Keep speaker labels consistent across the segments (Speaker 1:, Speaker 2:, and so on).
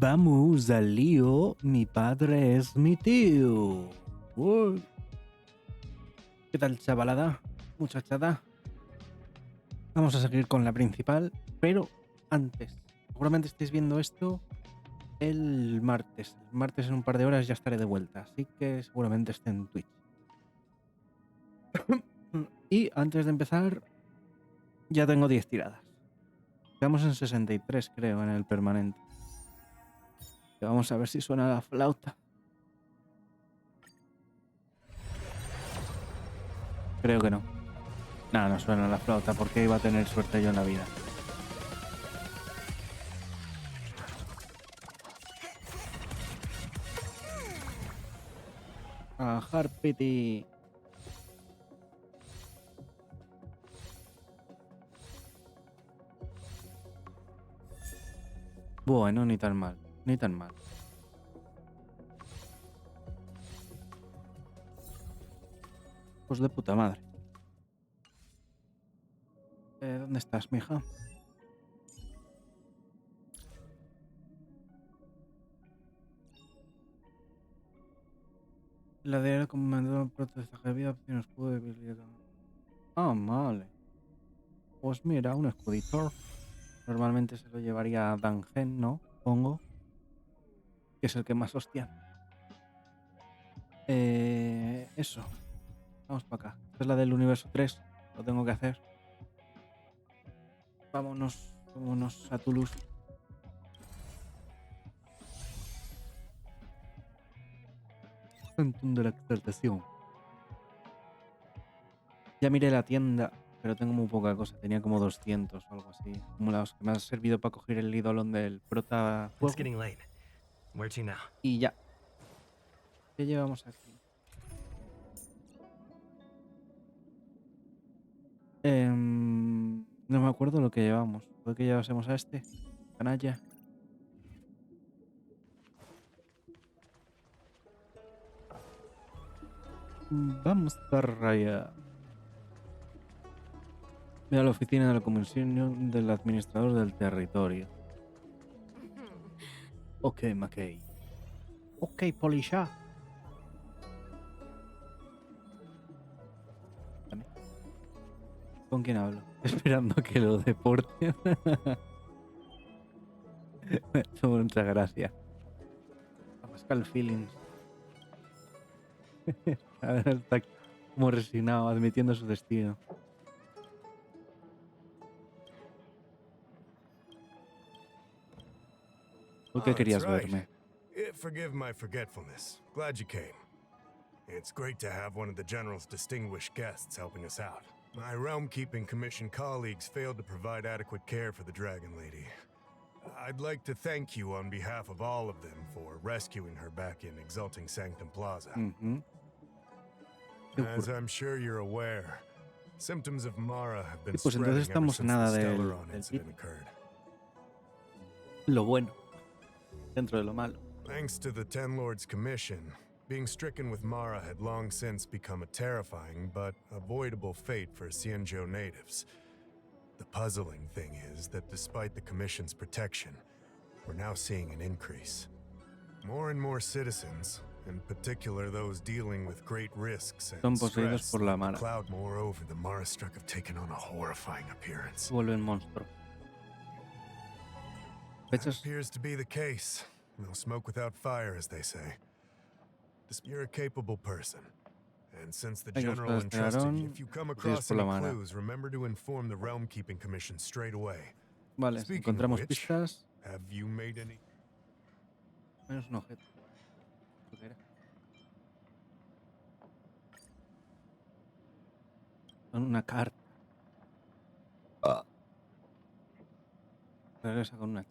Speaker 1: Vamos al lío, mi padre es mi tío. Uy. ¿Qué tal, chavalada? Muchachada. Vamos a seguir con la principal, pero antes. Seguramente estéis viendo esto el martes. El martes en un par de horas ya estaré de vuelta, así que seguramente esté en Twitch. Y antes de empezar, ya tengo 10 tiradas. Estamos en 63, creo, en el permanente. Y vamos a ver si suena la flauta. Creo que no. Nada, no suena la flauta, porque iba a tener suerte yo en la vida. A Harpity. Bueno, ni tan mal, ni tan mal. Pues de puta madre. ¿Dónde estás, mija? La de comandante protesta de vida, opción escudo de debilidad. Ah, vale. Pues mira, un escudito. Normalmente se lo llevaría a Dangen, ¿no? Pongo. Que es el que más hostia. Eso. Vamos para acá. Esta es la del universo 3. Lo tengo que hacer. Vámonos a Toulouse. Centrum de la exaltación. Ya miré la tienda, pero tengo muy poca cosa. Tenía como 200 o algo así. Como los que me han servido para coger el idolón del prota fuego. Y ya. ¿Qué llevamos aquí? No me acuerdo lo que llevamos. ¿Puede que llevásemos a este? Canalla. Vamos para allá. Ve a la oficina de la comisión del administrador del territorio. Ok, McKay. Ok, Polisha. ¿Con quién hablo? Esperando que lo deporten. Me ha hecho mucha gracia. Pascal Feelings. A ver, está como resignado, admitiendo su destino. ¿Por qué querías verme?
Speaker 2: Forgive my forgetfulness. Glad you came. It's great to have one of the General's distinguished guests helping us out. My realm-keeping commission colleagues failed to provide adequate care for the Dragon Lady. I'd like to thank you on behalf of all of them for rescuing her back in Exalting Sanctum Plaza. As I'm sure you're aware, symptoms of Mara have been spreading ever since the Estelaron incident occurred.
Speaker 1: Lo bueno, dentro de lo malo.
Speaker 2: Thanks to the Ten Lords' Commission, being stricken with Mara had long since become a terrifying but avoidable fate for Xianzhou natives. The puzzling thing is that despite the Commission's protection, we're now seeing an increase. More and more citizens, in particular those dealing with great risks and stress, the cloud. Moreover, the Mara struck have taken on a horrifying appearance.
Speaker 1: Vuelven monstruo.
Speaker 2: That appears to be the case. No smoke without fire, as they say. You're a capable person. And since the General entrusted you, if you come across any clues, remember to inform the Realm Keeping Commission straight away.
Speaker 1: Vale, si encontramos pistas.
Speaker 2: Have you made any?
Speaker 1: Menos un objeto. ¿Qué era? Una carta. Regresa con una.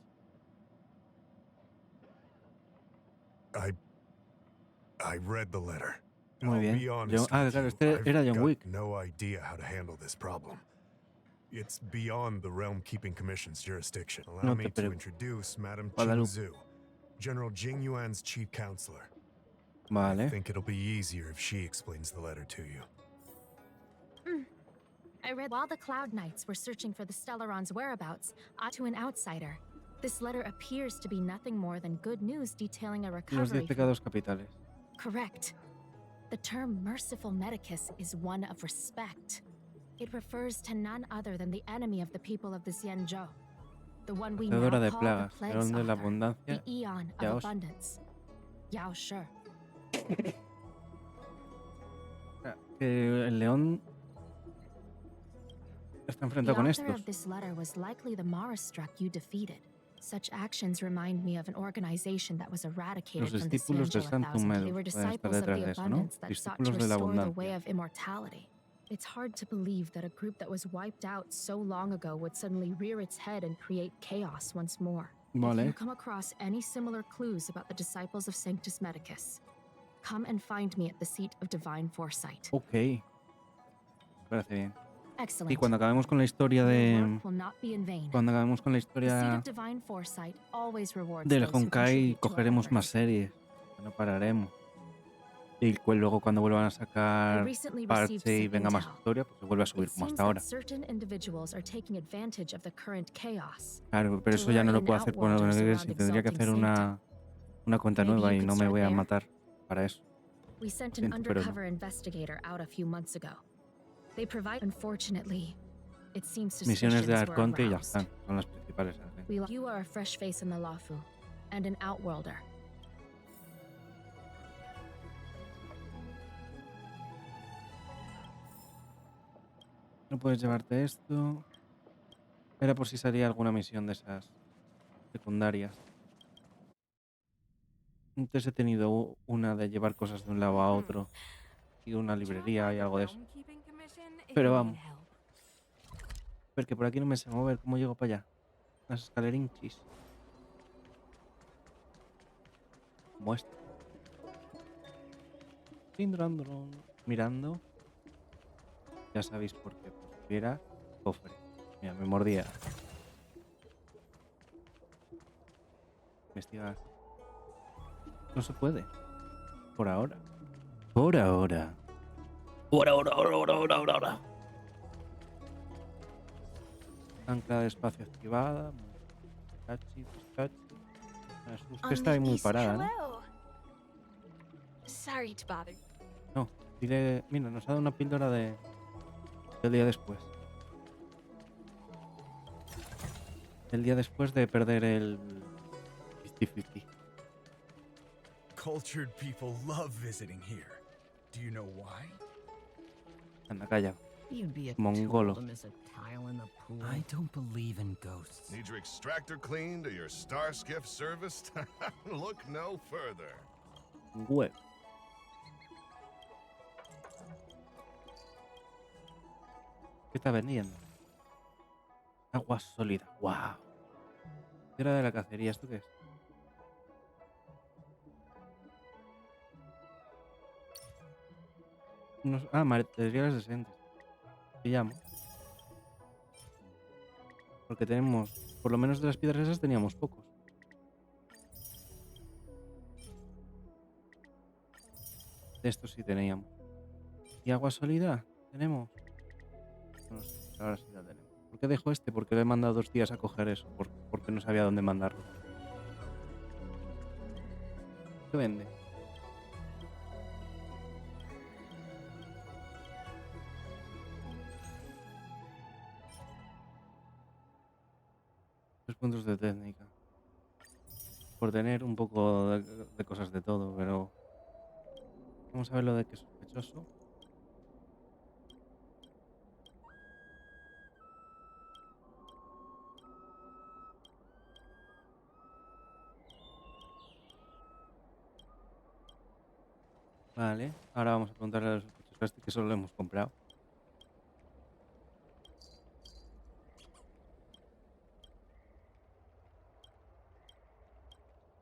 Speaker 2: I read the letter.
Speaker 1: Muy bien. Claro, este era John Wick.
Speaker 2: No idea how to handle this problem. It's beyond the Realm Keeping Commission's jurisdiction. Allow me to introduce Madame Qingzu, General Jing Yuan's chief counselor.
Speaker 1: Vale.
Speaker 2: I think it'll be easier if she explains the letter to you.
Speaker 3: I read while the Cloud Knights were searching for the Stellaron's whereabouts, to an outsider. This letter appears to be nothing more than good news detailing a
Speaker 1: Los 10
Speaker 3: recovery.
Speaker 1: pecados capitales.
Speaker 3: Correct. The term merciful medicus is one of respect. It refers to none other than the enemy of the people of the Xianzhou, the one we now
Speaker 1: Hacedora de
Speaker 3: call the
Speaker 1: plagas,
Speaker 3: plague's
Speaker 1: león de la
Speaker 3: author, the
Speaker 1: abundancia.
Speaker 3: Eon of
Speaker 1: Yao.
Speaker 3: abundance. Yao Shi.
Speaker 1: Que el león está
Speaker 3: The
Speaker 1: enfrentado con
Speaker 3: author
Speaker 1: estos.
Speaker 3: of this letter was likely the Marastruck you defeated. Such actions remind me of an organization that was eradicated
Speaker 1: Los
Speaker 3: from the
Speaker 1: discípulos del
Speaker 3: Xianzhou a
Speaker 1: Santum
Speaker 3: thousand. They
Speaker 1: Medus
Speaker 3: were
Speaker 1: pueden estar
Speaker 3: disciples of
Speaker 1: detrás
Speaker 3: the
Speaker 1: de eso, ¿no?
Speaker 3: abundance that sought to
Speaker 1: Discípulos de la
Speaker 3: restore the way
Speaker 1: abundancia.
Speaker 3: of immortality. It's hard to believe that a group that was wiped out so long ago would suddenly rear its head and create chaos once more. If
Speaker 1: Vale.
Speaker 3: you come across any similar clues about the disciples of Sanctus Medicus, come and find me at the seat of divine foresight.
Speaker 1: Ok. Me parece bien.
Speaker 3: Excellent.
Speaker 1: Y cuando acabemos con la historia
Speaker 3: Your
Speaker 1: de...
Speaker 3: work will not be in vain.
Speaker 1: Cuando acabemos con la
Speaker 3: The seat
Speaker 1: historia
Speaker 3: of divine foresight always rewards
Speaker 1: del
Speaker 3: those who
Speaker 1: Honkai,
Speaker 3: contribute to our
Speaker 1: cogeremos más
Speaker 3: efforts.
Speaker 1: series. No pararemos. Y luego cuando vuelvan a
Speaker 3: I
Speaker 1: sacar
Speaker 3: recently received
Speaker 1: parche y
Speaker 3: some
Speaker 1: venga más
Speaker 3: intel.
Speaker 1: historia, pues se vuelve a
Speaker 3: It
Speaker 1: subir como
Speaker 3: seems
Speaker 1: hasta
Speaker 3: that
Speaker 1: ahora.
Speaker 3: certain individuals are taking advantage of the current chaos.
Speaker 1: Claro, pero
Speaker 3: to
Speaker 1: eso ya no
Speaker 3: lure
Speaker 1: lo
Speaker 3: in
Speaker 1: puedo hacer por lo
Speaker 3: outworlders
Speaker 1: que
Speaker 3: around
Speaker 1: si tendría que
Speaker 3: exalting
Speaker 1: hacer una cuenta
Speaker 3: Maybe
Speaker 1: nueva
Speaker 3: you
Speaker 1: y
Speaker 3: could
Speaker 1: no me
Speaker 3: start
Speaker 1: voy a
Speaker 3: there?
Speaker 1: matar para eso.
Speaker 3: We sent an
Speaker 1: Siento, pero no.
Speaker 3: undercover investigator out a few months ago. They provide. Unfortunately, it seems
Speaker 1: Misiones de
Speaker 3: suspicions were
Speaker 1: Arconte y ya
Speaker 3: aroused.
Speaker 1: están. Son las principales. ¿eh?
Speaker 3: You are a fresh face in the Lafu, and an outworlder.
Speaker 1: No puedes llevarte esto. Era por si salía alguna misión de esas secundarias. Antes he tenido una de llevar cosas de un lado a otro. Y una librería y algo de eso. Pero vamos. A ver, que por aquí no me sé mover. ¿Cómo llego para allá? Las escalerinchis. Como esto. Mirando. Ya sabéis por qué. Pues si hubiera cofre. Mira, me mordía. Investigar. No se puede. Por ahora. Por ahora. Por ahora. Ancla de espacio activada. Pistachi. Es que está ahí muy parada, ¿no?
Speaker 4: Sorry to bother.
Speaker 1: No, dile... Mira, nos ha dado una píldora del día después. El día después de perder el 50-50.
Speaker 5: Cultured people love visiting here. Do you know why?
Speaker 1: Anda, calla.
Speaker 6: You'd be a
Speaker 1: Mongolo.
Speaker 6: tool to miss a tile in the pool.
Speaker 7: I don't believe in ghosts.
Speaker 8: Need your extractor cleaned or your star skiff serviced? Look no further.
Speaker 1: Web. ¿Qué está vendiendo? Agua sólida. ¡Wow! Era de la cacería. ¿Esto qué es? Materiales decentes. Pillamos. Porque tenemos... Por lo menos de las piedras esas teníamos pocos. De estos sí teníamos. ¿Y agua sólida? ¿Tenemos? No sé, ahora sí la tenemos. ¿Por qué dejo este? Porque le he mandado 2 días a coger eso. Porque no sabía dónde mandarlo. ¿Qué vende? Puntos de técnica. Por tener un poco de cosas de todo, pero... Vamos a ver lo de que es sospechoso. Vale, ahora vamos a preguntarle a los sospechosos a este que solo lo hemos comprado.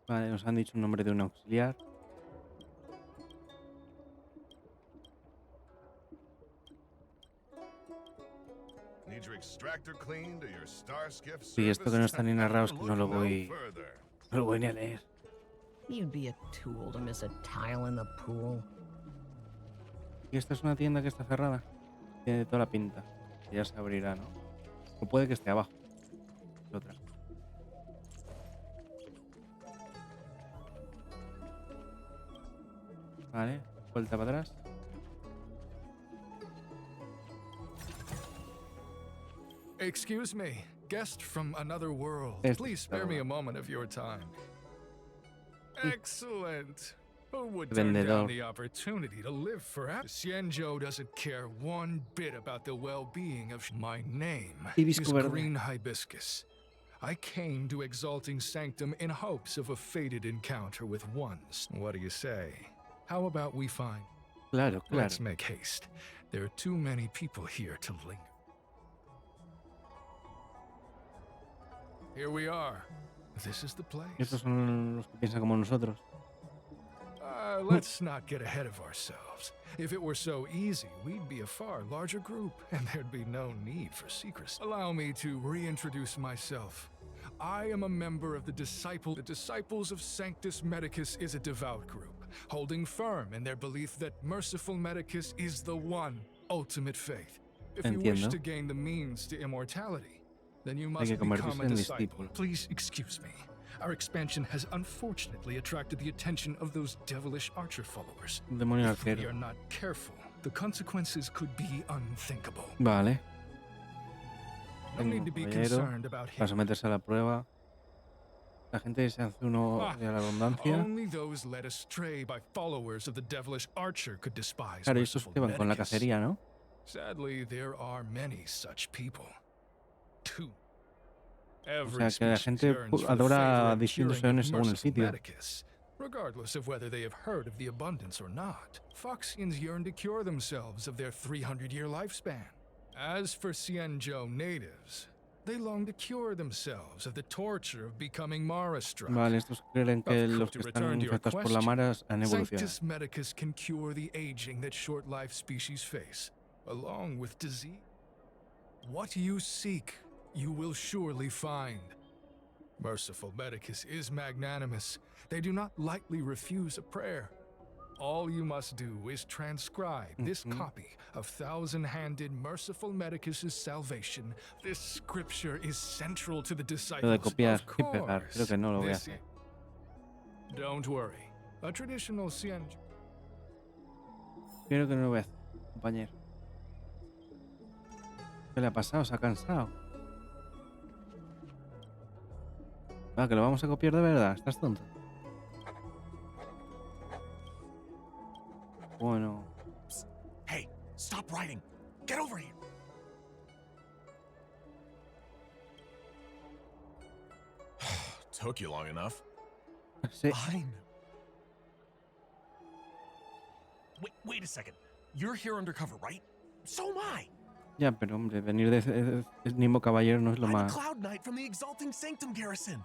Speaker 1: Vale, nos han dicho un nombre de un auxiliar.
Speaker 8: Need your extractor cleaned or your star skiff serviced?
Speaker 1: Sí, esto que no está ni narrado es que no lo
Speaker 8: Look no
Speaker 1: voy...
Speaker 8: further.
Speaker 1: No lo voy ni a leer.
Speaker 6: You'd be a tool to miss a tile in the pool.
Speaker 1: Y esta es una tienda que está cerrada. Tiene toda la pinta. Que ya se abrirá, ¿no? O puede que esté abajo. Es otra. Vale, vuelta para atrás.
Speaker 5: Excuse me, guest from another world.
Speaker 1: Este
Speaker 5: Please
Speaker 1: está
Speaker 5: spare me
Speaker 1: bueno.
Speaker 5: a moment of your time. Excellent. Who would turn
Speaker 1: Vendedor.
Speaker 5: down the opportunity to live forever? Xianzhou doesn't care one bit about the well-being of my name.
Speaker 1: Hibisco
Speaker 5: is
Speaker 1: verde.
Speaker 5: green hibiscus. I came to Exalting Sanctum in hopes of a fated encounter with ones. What do you say? How about we find?
Speaker 1: Claro, claro.
Speaker 5: Let's make haste. There are too many people here to linger. Here we are. This is the place.
Speaker 1: Estos son los que piensan como nosotros.
Speaker 5: Let's not get ahead of ourselves. If it were so easy, we'd be a far larger group, and there'd be no need for secrecy. Allow me to reintroduce myself. I am a member of the Disciples of Sanctus Medicus is a devout group, holding firm in their belief that merciful Medicus is the one ultimate faith. If you wish
Speaker 1: Entiendo.
Speaker 5: to gain the means to immortality, then you
Speaker 1: Hay
Speaker 5: must
Speaker 1: que
Speaker 5: become
Speaker 1: convertirse
Speaker 5: a
Speaker 1: en
Speaker 5: disciple.
Speaker 1: discípulo.
Speaker 5: Please excuse me. Our expansion has unfortunately attracted the attention of those devilish archer followers.
Speaker 1: Demonio
Speaker 5: If we
Speaker 1: arquero.
Speaker 5: are not careful, the consequences could be unthinkable.
Speaker 1: Vale.
Speaker 5: No need to be
Speaker 1: Tengo un
Speaker 5: concerned about
Speaker 1: caballero. Para
Speaker 5: him.
Speaker 1: someterse a la prueba. La gente se hace uno de la abundancia.
Speaker 5: Only those led astray by followers of the devilish archer could despise
Speaker 1: Claro, y estos
Speaker 5: merciful
Speaker 1: que van con la
Speaker 5: Medicus.
Speaker 1: cacería, ¿no?
Speaker 5: Sadly, there are many such people. Too.
Speaker 1: O
Speaker 5: Every
Speaker 1: sea, que la
Speaker 5: species
Speaker 1: gente
Speaker 5: yearns for the
Speaker 1: adora
Speaker 5: favor
Speaker 1: a
Speaker 5: of
Speaker 1: distintos
Speaker 5: curing
Speaker 1: eones según el
Speaker 5: merciful
Speaker 1: sitio.
Speaker 5: Medicus, regardless of whether they have heard of the abundance or not. Foxians yearn to cure themselves of their 300-year lifespan. As for Xianzhou natives, they long to cure themselves of the torture of becoming Mara-struck.
Speaker 1: Vale, estos creen que
Speaker 5: Of
Speaker 1: los
Speaker 5: course,
Speaker 1: que
Speaker 5: to
Speaker 1: están
Speaker 5: return to your
Speaker 1: infectados por la
Speaker 5: question,
Speaker 1: mara han evolucionado.
Speaker 5: Sanctus Medicus can cure the aging that short-lived species face, along with disease. What you seek, you will surely find. Merciful Medicus is magnanimous. They do not lightly refuse a prayer. All you must do is transcribe this copy of thousand-handed Merciful Medicus's salvation. This scripture is central to the
Speaker 1: Lo de
Speaker 5: disciples,
Speaker 1: copiar
Speaker 5: of
Speaker 1: y pegar,
Speaker 5: course.
Speaker 1: creo que no lo voy a
Speaker 5: This
Speaker 1: hacer.
Speaker 5: Don't worry. A traditional Xianzhou.
Speaker 1: Creo que no lo voy a hacer, compañero. ¿Qué le ha pasado? ¿Se ha cansado? Ah, que lo vamos a copiar de verdad. ¿Estás tonto? Bueno.
Speaker 4: Hey, stop writing. Get over here.
Speaker 8: Took you long enough.
Speaker 1: Sí.
Speaker 4: Fine. Wait a second. You're here undercover, right? So am I.
Speaker 1: Ya, pero hombre, venir de mismo caballero no es lo
Speaker 4: I'm a
Speaker 1: más...
Speaker 4: Cloud Knight from the Exalting Sanctum garrison.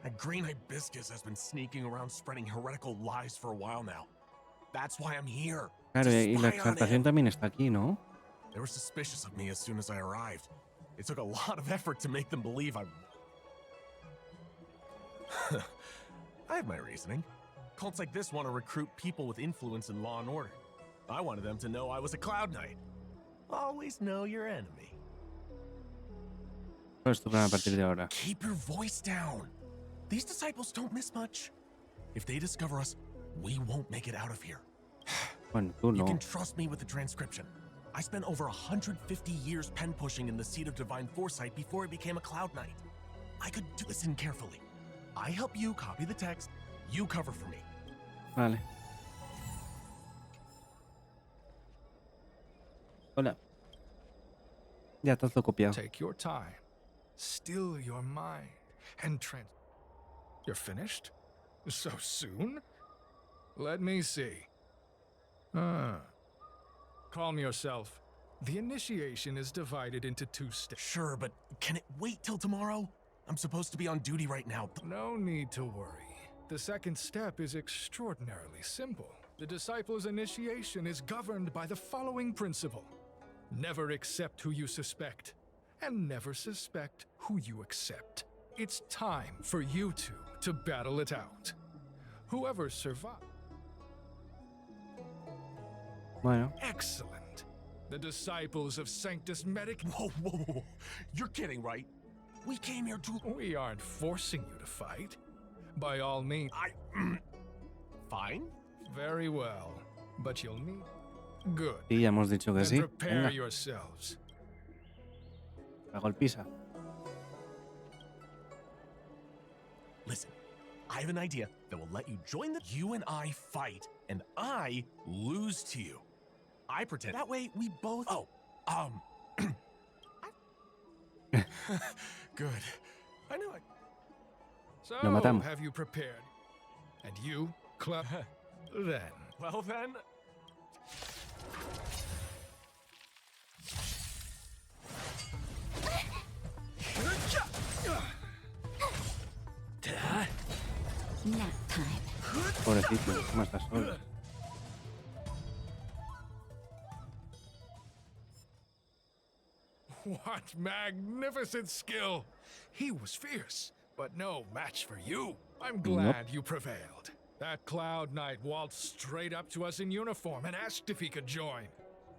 Speaker 4: That green hibiscus has been sneaking around spreading heretical lies for a while now. That's why I'm here.
Speaker 1: Claro,
Speaker 4: to
Speaker 1: y la
Speaker 4: spy on
Speaker 1: exaltación
Speaker 4: him.
Speaker 1: también está aquí, ¿no?
Speaker 4: They were suspicious of me as soon as I arrived. It took a lot of effort to make them believe I have my reasoning. Cults like this want to recruit people with influence in law and order. I wanted them to know I was a Cloud Knight. Always know your enemy.
Speaker 1: Todo esto a partir de ahora.
Speaker 4: Keep your voice down. These disciples don't miss much. If they discover us, we won't make it out of here.
Speaker 1: Bueno, tú
Speaker 4: You
Speaker 1: no.
Speaker 4: can trust me with the transcription. I spent over 150 years pen pushing in the seat of divine foresight before I became a Cloud Knight. I could do this in carefully. I help you copy the text, you cover for me.
Speaker 1: Vale. Hola. Ya está todo copiado.
Speaker 5: Take your time. Still your mind. And You're finished? So soon? Let me see. Calm yourself. The initiation is divided into 2 steps.
Speaker 4: Sure, but can it wait till tomorrow? I'm supposed to be on duty right now.
Speaker 5: No need to worry. The second step is extraordinarily simple. The disciple's initiation is governed by the following principle. Never accept who you suspect, and never suspect who you accept. It's time for you two to battle it out. Whoever survives.
Speaker 1: Bueno,
Speaker 5: Excellent. The disciples of Sanctus Medic.
Speaker 4: Whoa. You're kidding, right? We came here to...
Speaker 5: We aren't forcing you to fight. By all means.
Speaker 4: Fine.
Speaker 5: Very well. But you'll need... Good.
Speaker 1: Sí, ya hemos dicho que
Speaker 5: Then
Speaker 1: sí.
Speaker 5: prepare
Speaker 1: Venga,
Speaker 5: yourselves.
Speaker 1: la golpiza.
Speaker 4: Listen, I have an idea that will let you join the. You and I fight, and I lose to you. I pretend. That way, we both. Oh, good. I knew it.
Speaker 5: So,
Speaker 1: Lo matamos.
Speaker 5: have you prepared? And you, Club? Then.
Speaker 4: Well then.
Speaker 3: Nap time.
Speaker 1: Pobrecito, ¿cómo estás solo?
Speaker 5: What magnificent skill! He was fierce, but no match for you. I'm glad you prevailed. That Cloud Knight waltzed straight up to us in uniform and asked if he could join.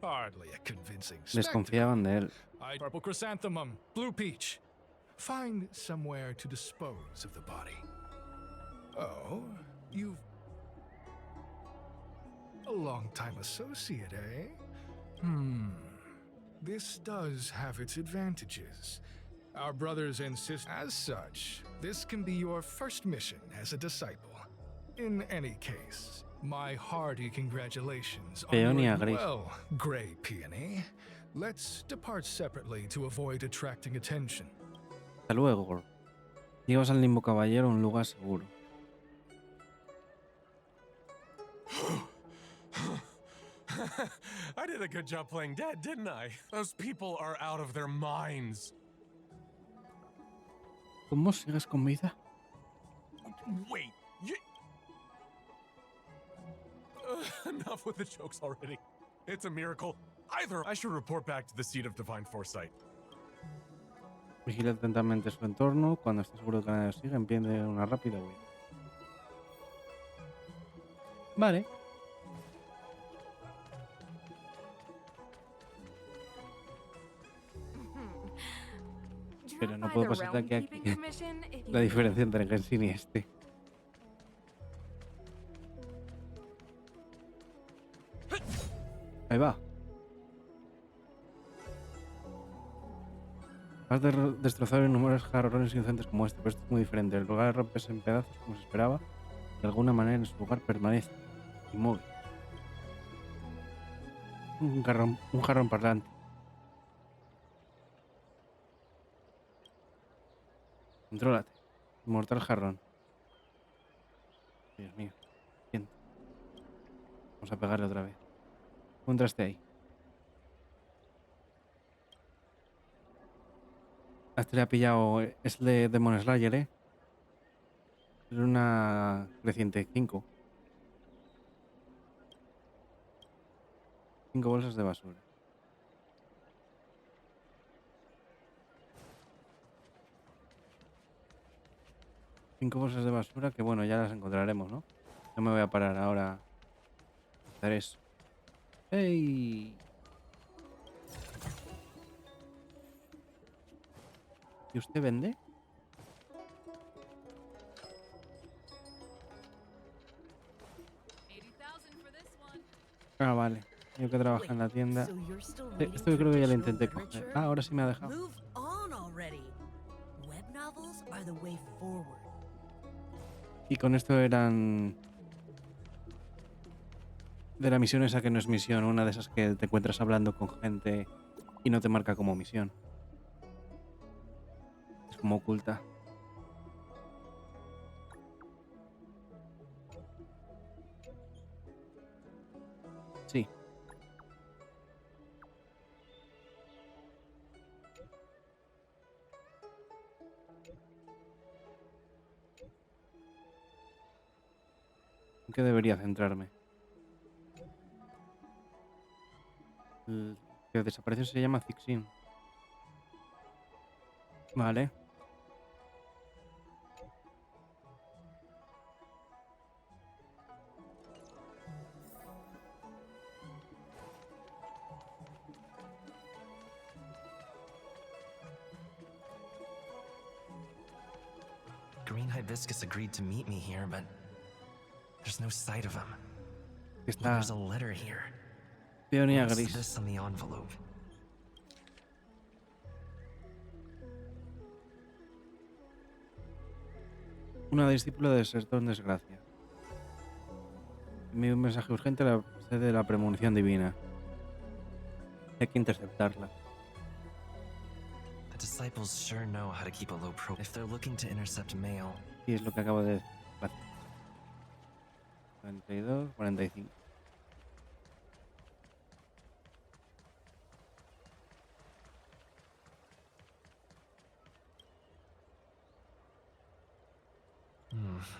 Speaker 5: Hardly a convincing spectacle.
Speaker 1: Desconfiaban de él.
Speaker 5: Purple chrysanthemum, blue peach. Find somewhere to dispose of the body. Oh, you've... a long-time associate, eh? This does have its advantages. Our brothers and sisters... As such, this can be your first mission as a disciple. In any case, my hearty congratulations on
Speaker 1: Peonia
Speaker 5: your...
Speaker 1: gris.
Speaker 5: Well, Grey Peony, let's depart separately to avoid attracting attention.
Speaker 1: Hasta luego. Llevas al limbo caballero a un lugar seguro.
Speaker 4: I did a good job playing dead, didn't I? Those people are out of their minds.
Speaker 1: ¿Cómo sigues con vida?
Speaker 4: Wait, you... Enough with the jokes already. It's a miracle. Either I should report back to the seat of divine foresight.
Speaker 1: Vigila atentamente su entorno. Cuando esté seguro de que nadie lo sigue, emprende una rápida huida. Vale. Pero no puedo pasar de aquí a aquí. La diferencia entre Genshin y este. Ahí va. Has destrozado innumerables jarrones inocentes como este, pero esto es muy diferente. El lugar de romperse en pedazos como se esperaba, de alguna manera en su lugar permanece inmóvil. Un jarrón parlante. Contrólate. Inmortal jarrón. Dios mío. Bien. Vamos a pegarle otra vez. Encontraste ahí. Este le ha pillado. Es de Demon Slayer, ¿eh? Es una creciente 5. 5 bolsas de basura. Cinco bolsas de basura que bueno, ya las encontraremos, ¿no? No me voy a parar ahora a hacer eso. ¡Hey! ¿Y usted vende? Ah, vale. Yo que trabajo en la tienda. Esto yo creo que ya lo intenté coger. Ah, ahora sí me ha dejado. Y con esto eran... de la misión esa que no es misión. Una de esas que te encuentras hablando con gente y no te marca como misión. Es como oculta. Sí. ¿En qué debería centrarme? El que desapareció se llama Zixin. Vale.
Speaker 7: Green Hibiscus agreed to meet me here, but there's no sight of him.
Speaker 1: Está
Speaker 7: There's a letter here.
Speaker 1: peonía
Speaker 7: What's
Speaker 1: gris.
Speaker 7: this on the envelope?
Speaker 1: Una discípula desertó en desgracia. Envió un mensaje urgente a la sede de la premonición divina. Hay que interceptarla.
Speaker 7: The disciples sure know how to keep a low profile. If they're looking to intercept mail,
Speaker 1: Y es lo que acabo de decir. Gracias. 42, 45.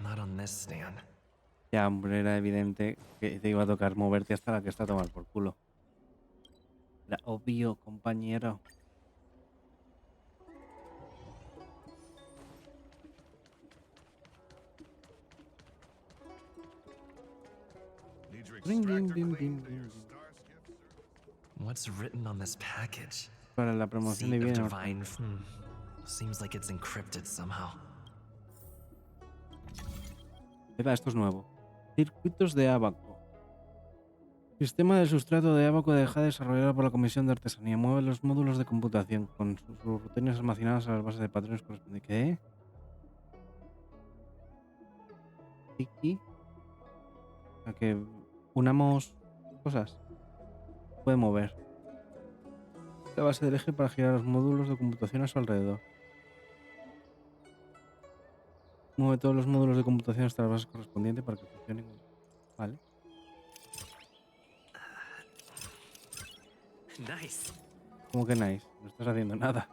Speaker 7: not on this stand.
Speaker 1: Ya, hombre, era evidente que te iba a tocar moverte hasta la que está a tomar por culo. Era obvio, compañero.
Speaker 8: Need your
Speaker 1: Ring, ding,
Speaker 8: extractor
Speaker 1: ding,
Speaker 8: cleaned
Speaker 1: ding,
Speaker 8: to your
Speaker 1: ding, ding.
Speaker 8: star skiff service?
Speaker 7: What's written on this package?
Speaker 1: Para la promoción
Speaker 7: Seed of
Speaker 1: divina.
Speaker 7: divine. Seems like it's encrypted somehow.
Speaker 1: Esto es nuevo. Circuitos de ábaco. Sistema de sustrato de ábaco deja desarrollado por la Comisión de Artesanía. Mueve los módulos de computación con sus rutinas almacenadas a las bases de patrones correspondientes. ¿Qué? ¿Aquí? A que unamos cosas. Puede mover la base del eje para girar los módulos de computación a su alrededor. Mueve todos los módulos de computación hasta las bases correspondientes para que funcionen. Vale.
Speaker 7: Nice.
Speaker 1: ¿Cómo que nice? No estás haciendo nada.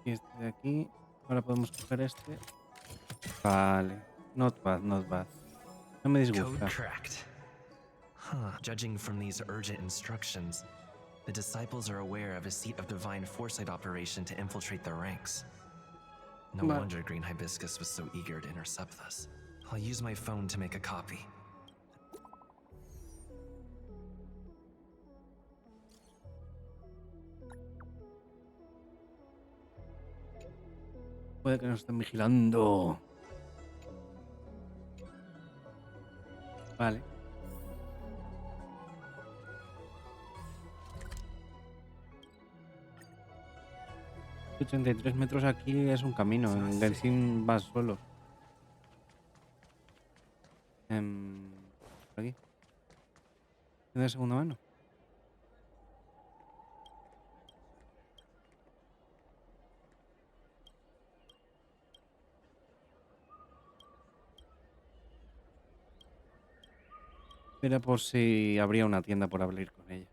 Speaker 1: Y este de aquí. Ahora podemos coger este. Vale. Not bad, not bad. No me
Speaker 7: Code
Speaker 1: disgusta.
Speaker 7: cracked. Judging from these urgent instructions, the disciples are aware of a seat of divine foresight operation to infiltrate their ranks. No
Speaker 1: Vale.
Speaker 7: wonder Green Hibiscus was so eager to intercept this. I'll use my phone to make a copy.
Speaker 1: Puede que nos estén vigilando. Vale. $83 aquí es un camino. En Genshin vas solo. Por aquí. ¿Tiene de segunda mano? Era por si habría una tienda por abrir con ella.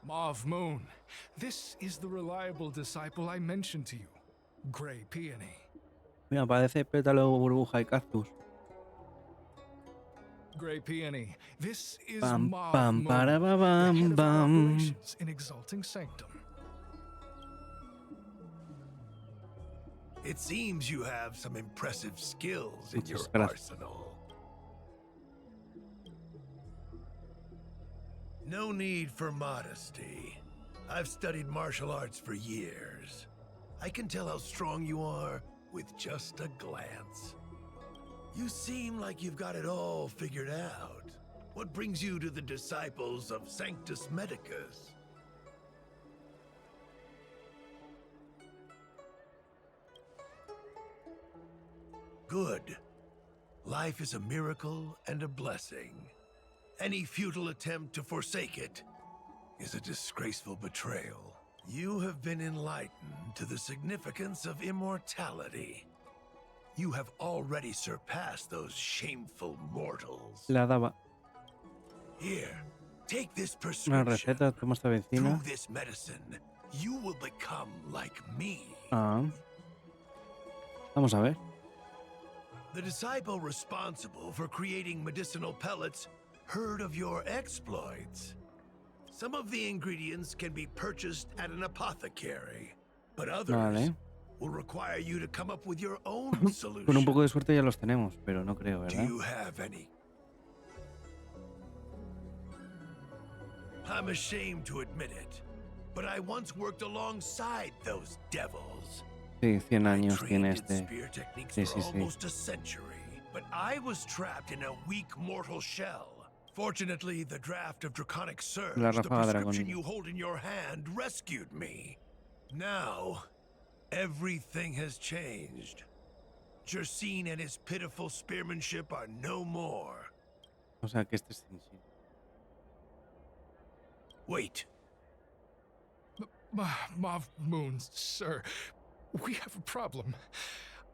Speaker 5: Mauve Moon, this is the reliable disciple I mentioned to you, Grey Peony.
Speaker 1: Mira, parece pétalo, burbuja y cactus.
Speaker 5: Grey Peony, this is
Speaker 1: Pam,
Speaker 5: Mauve
Speaker 1: pam,
Speaker 5: Moon,
Speaker 1: para, ba,
Speaker 5: the
Speaker 1: bam,
Speaker 5: head of
Speaker 1: bam.
Speaker 5: operations in Exalting Sanctum.
Speaker 9: It seems you have some impressive skills in
Speaker 1: Muchas
Speaker 9: your
Speaker 1: gracias.
Speaker 9: arsenal. No need for modesty. I've studied martial arts for years. I can tell how strong you are with just a glance. You seem like you've got it all figured out. What brings you to the disciples of Sanctus Medicus? Good. Life is a miracle and a blessing. Any futile attempt to forsake it is a disgraceful betrayal. You have been enlightened to the significance of immortality. You have already surpassed those shameful mortals.
Speaker 1: La daba.
Speaker 9: Here, take this
Speaker 1: Una
Speaker 9: prescription.
Speaker 1: receta, toma esta
Speaker 9: Through
Speaker 1: vecina.
Speaker 9: this medicine, you will become like me.
Speaker 1: Ah. Vamos a ver.
Speaker 9: The disciple responsible for creating medicinal pellets heard of your exploits. Some of the ingredients can be purchased at an apothecary, but others
Speaker 1: Vale.
Speaker 9: will require you to come up with your own
Speaker 1: Con un
Speaker 9: solution.
Speaker 1: poco de suerte ya los tenemos, pero no creo,
Speaker 9: Do
Speaker 1: ¿verdad?
Speaker 9: you have any? I'm ashamed to admit it, but I once worked alongside those devils.
Speaker 1: Sí, 100
Speaker 9: I
Speaker 1: años tiene
Speaker 9: trained in
Speaker 1: este.
Speaker 9: spear techniques
Speaker 1: Sí,
Speaker 9: for
Speaker 1: sí, sí.
Speaker 9: almost a century, but I was trapped in a weak mortal shell. Fortunately, the draft of Draconic Surge,
Speaker 1: La
Speaker 9: the
Speaker 1: ráfaga
Speaker 9: prescription
Speaker 1: dracónica.
Speaker 9: you hold in your hand, rescued me. Now, everything has changed. Jersine and his pitiful spearmanship are no more.
Speaker 1: O sea, que este es sensible.
Speaker 9: Wait,
Speaker 5: Mav Moon, sir, we have a problem.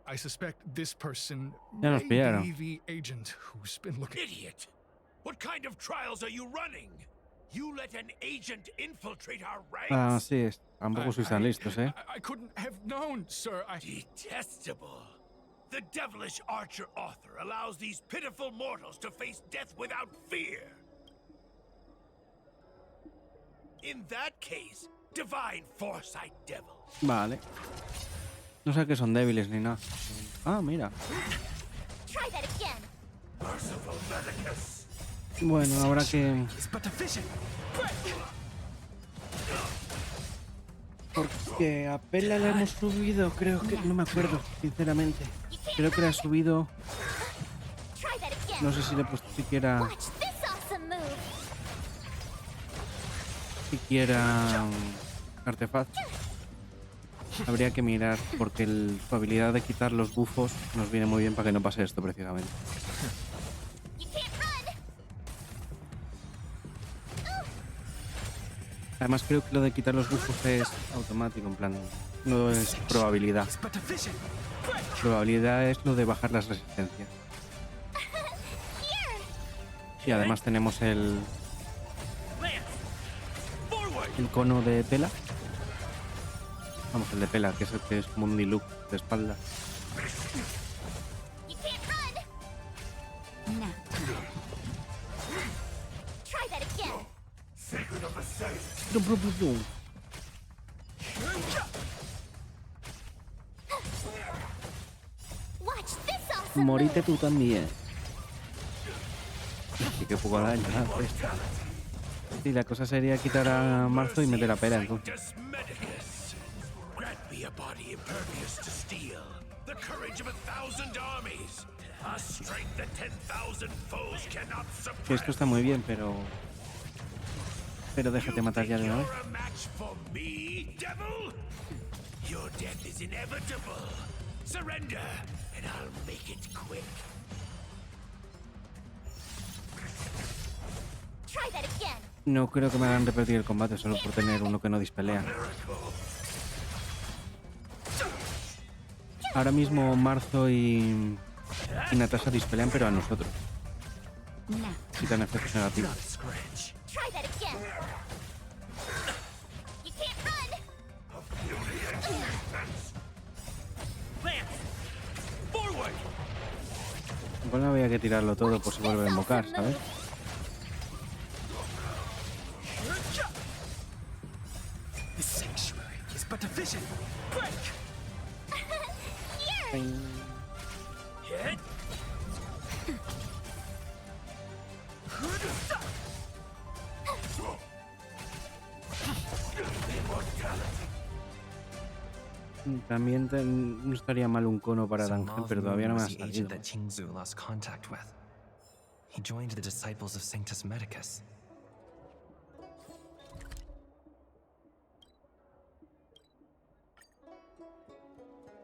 Speaker 5: I suspect this person
Speaker 1: Ya nos
Speaker 5: may
Speaker 1: pillaron.
Speaker 5: be the agent who's been looking.
Speaker 9: idiot! What kind of trials are you running? You let an agent infiltrate our ranks?
Speaker 1: Ah, sí, tampoco sois tan listos, ¿eh?
Speaker 5: I couldn't have known, sir.
Speaker 9: Detestable. The devilish archer author allows these pitiful mortals to face death without fear. In that case, divine foresight devil.
Speaker 1: Vale. No sé que son débiles ni nada. Ah, mira.
Speaker 3: Try that again.
Speaker 9: Merciful Medicus.
Speaker 1: Bueno, habrá que...
Speaker 7: It's but a vision.
Speaker 1: Porque a Pela la hemos subido, creo que... No me acuerdo, sinceramente. Creo que la he subido...
Speaker 3: Try that again.
Speaker 1: No sé si le he puesto siquiera...
Speaker 3: Watch this awesome move.
Speaker 1: Siquiera... artefacto. Habría que mirar, porque su habilidad de quitar los bufos nos viene muy bien para que no pase esto, precisamente.
Speaker 3: You can't run.
Speaker 1: Además creo que lo de quitar los bufos es automático, en plan... No es probabilidad.
Speaker 7: It's but a vision.
Speaker 1: Probabilidad es lo de bajar las resistencias.
Speaker 3: Here.
Speaker 1: Y además tenemos el cono de Pela. Vamos, el de Pela, que es el que es como un diluc de espalda.
Speaker 3: You can't run. Now. Try that again.
Speaker 1: Plum, plum, plum, plum.
Speaker 3: Watch this awesome
Speaker 1: Morite
Speaker 3: move.
Speaker 1: tú también. Y qué poco daño hace. Sí, la cosa sería quitar a Marzo y meter a Pela entonces.
Speaker 9: Sanctus Medicus. Grant me a body impervious to steel, the courage of 1,000 armies, a strength that 10,000 foes cannot
Speaker 1: Que esto
Speaker 9: suppress.
Speaker 1: está muy bien, pero... Pero déjate matar ya de una vez.
Speaker 9: You're a match for me, devil? Your death is inevitable. Surrender, and I'll make it quick.
Speaker 3: Try that again.
Speaker 1: No creo que me hagan repetir el combate solo por tener uno que no dispelea. Ahora mismo Marzo y Natasha dispelean, pero a nosotros.
Speaker 3: Now.
Speaker 1: Quitan efectos negativos.
Speaker 7: Not a scratch.
Speaker 3: Try that again. You can't run.
Speaker 4: Forward!
Speaker 1: Igual no había que tirarlo todo por si vuelve a invocar, ¿sabes?
Speaker 7: The sanctuary is but a vision.
Speaker 1: También no estaría mal un cono para
Speaker 7: So
Speaker 1: Dangel, pero
Speaker 7: Mav
Speaker 1: todavía no me
Speaker 7: was
Speaker 1: ha
Speaker 7: the agent
Speaker 1: salido.
Speaker 7: that Qingzu lost contact with. He joined the disciples of Sanctus Medicus.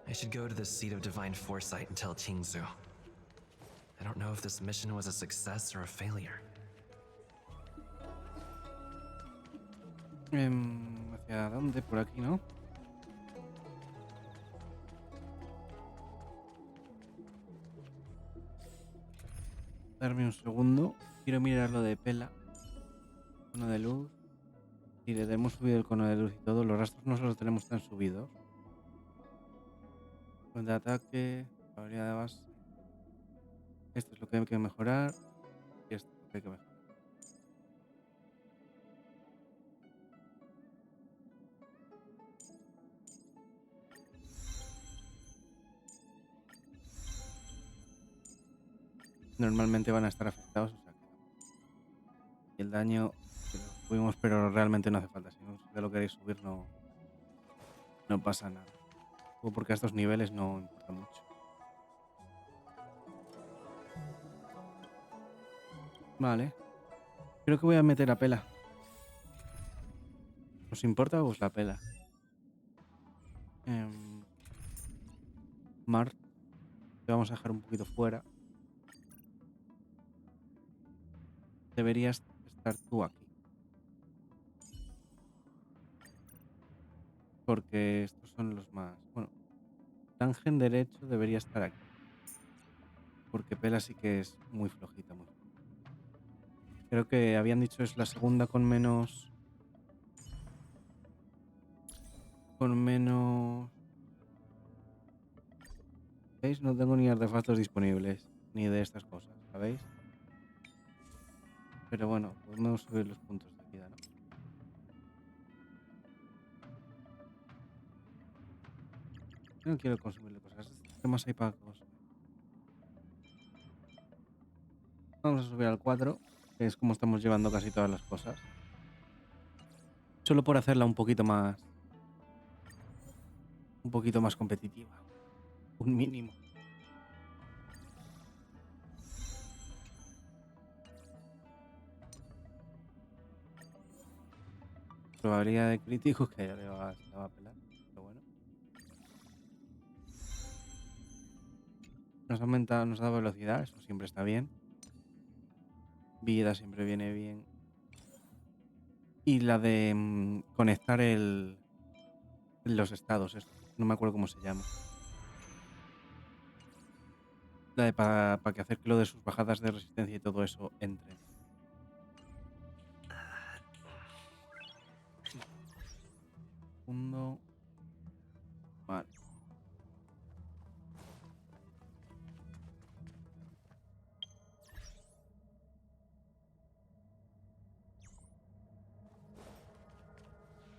Speaker 7: I should go to the seat of divine foresight and tell Qingzu. I don't know if this mission was a success or a failure.
Speaker 1: ¿Hacia dónde? Por aquí, ¿no? Darme un segundo. Quiero mirar lo de Pela. Cono de luz. Y le hemos subido el cono de luz y todo. Los rastros no los tenemos tan subidos. Fuente de ataque. Probabilidad de base. Esto es lo que hay que mejorar. Y esto es lo que hay que mejorar. normalmente van a estar afectados. O sea, y el daño lo subimos, pero realmente no hace falta. Si no de lo queréis subir, no pasa nada. O porque a estos niveles no importa mucho. Vale. Creo que voy a meter a pela. ¿Os importa o os la pela? Mart, te vamos a dejar un poquito fuera. Deberías estar tú aquí. Porque estos son los más... Bueno, Tangen derecho debería estar aquí. Porque pela sí que es muy flojita, muy flojita. Creo que habían dicho es la segunda con menos... ¿Veis? No tengo ni artefactos disponibles. Ni de estas cosas, ¿sabéis? Pero bueno, podemos subir los puntos de vida, ¿no? No quiero consumirle cosas. ¿Qué más hay para consumir? Vamos a subir al 4, que es como estamos llevando casi todas las cosas. Solo por hacerla un poquito más competitiva. Un mínimo. Probabilidad de críticos que ya le va a pelar. Pero bueno. Nos da velocidad, eso siempre está bien. Vida siempre viene bien. Y la de conectar los estados, esto. No me acuerdo cómo se llama. La de para que hacer que lo de sus bajadas de resistencia y todo eso entre. Segundo. Vale.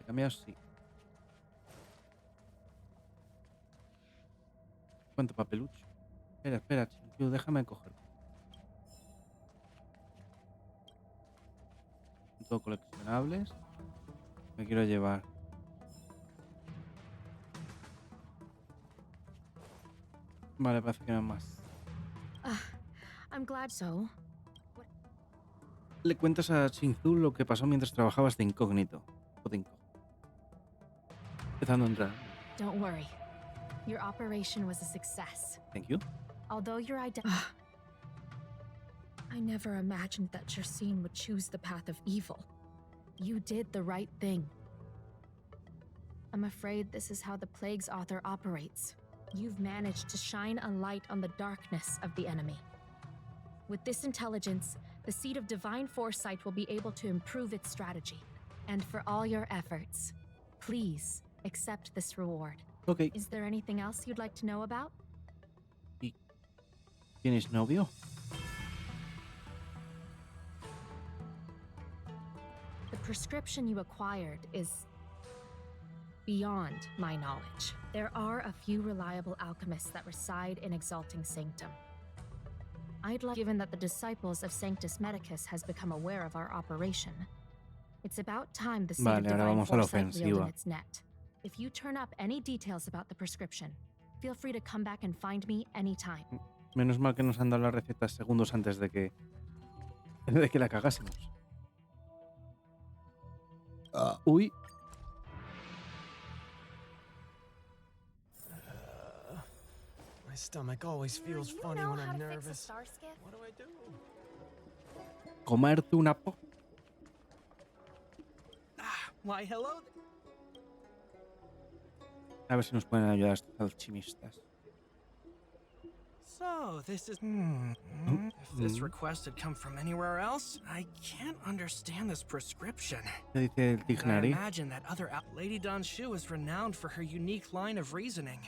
Speaker 1: ¿He cambiado? Sí. ¿Cuánto papelucho? Espera, Chinchu, déjame coger. Todo coleccionables. Me quiero llevar. Vale, parece que no hay más.
Speaker 3: I'm glad so.
Speaker 1: Le cuentas a Shinzu lo que pasó mientras trabajabas de incógnito. O de incógnito. Empezando a entrar.
Speaker 3: Don't worry. Your operation was a success.
Speaker 1: Thank you.
Speaker 3: Although your identity... I never imagined that Jersine would choose the path of evil. You did the right thing. I'm afraid this is how the Plague's author operates. You've managed to shine a light on the darkness of the enemy. With this intelligence, the Seed of Divine Foresight will be able to improve its strategy. And for all your efforts, please accept this reward.
Speaker 1: Ok.
Speaker 3: Is there anything else you'd like to know about?
Speaker 1: ¿Tienes novio?
Speaker 3: The prescription you acquired is beyond my knowledge. There are a few reliable alchemists that reside in Exalting Sanctum. Given that the disciples of Sanctus Medicus has become aware of our operation, it's about time the Seed of
Speaker 1: Vale, ahora
Speaker 3: Divine
Speaker 1: vamos a la
Speaker 3: Foresight reeled in
Speaker 1: ofensiva.
Speaker 3: its net. If you turn up any details about the prescription, feel free to come back and find me anytime.
Speaker 1: Menos mal que nos han dado las recetas segundos antes de que la cagásemos. Uy.
Speaker 7: My stomach always feels funny when I'm nervous. What do I do?
Speaker 1: Comerte una po.
Speaker 7: Why, hello.
Speaker 1: A ver si nos pueden ayudar estos alchimistas.
Speaker 7: So, this is... If this request had come from anywhere else, I can't understand this prescription.
Speaker 1: ¿Qué dice el
Speaker 7: I
Speaker 1: Tignari?
Speaker 7: imagine that Lady Danshu is renowned for her unique line of reasoning.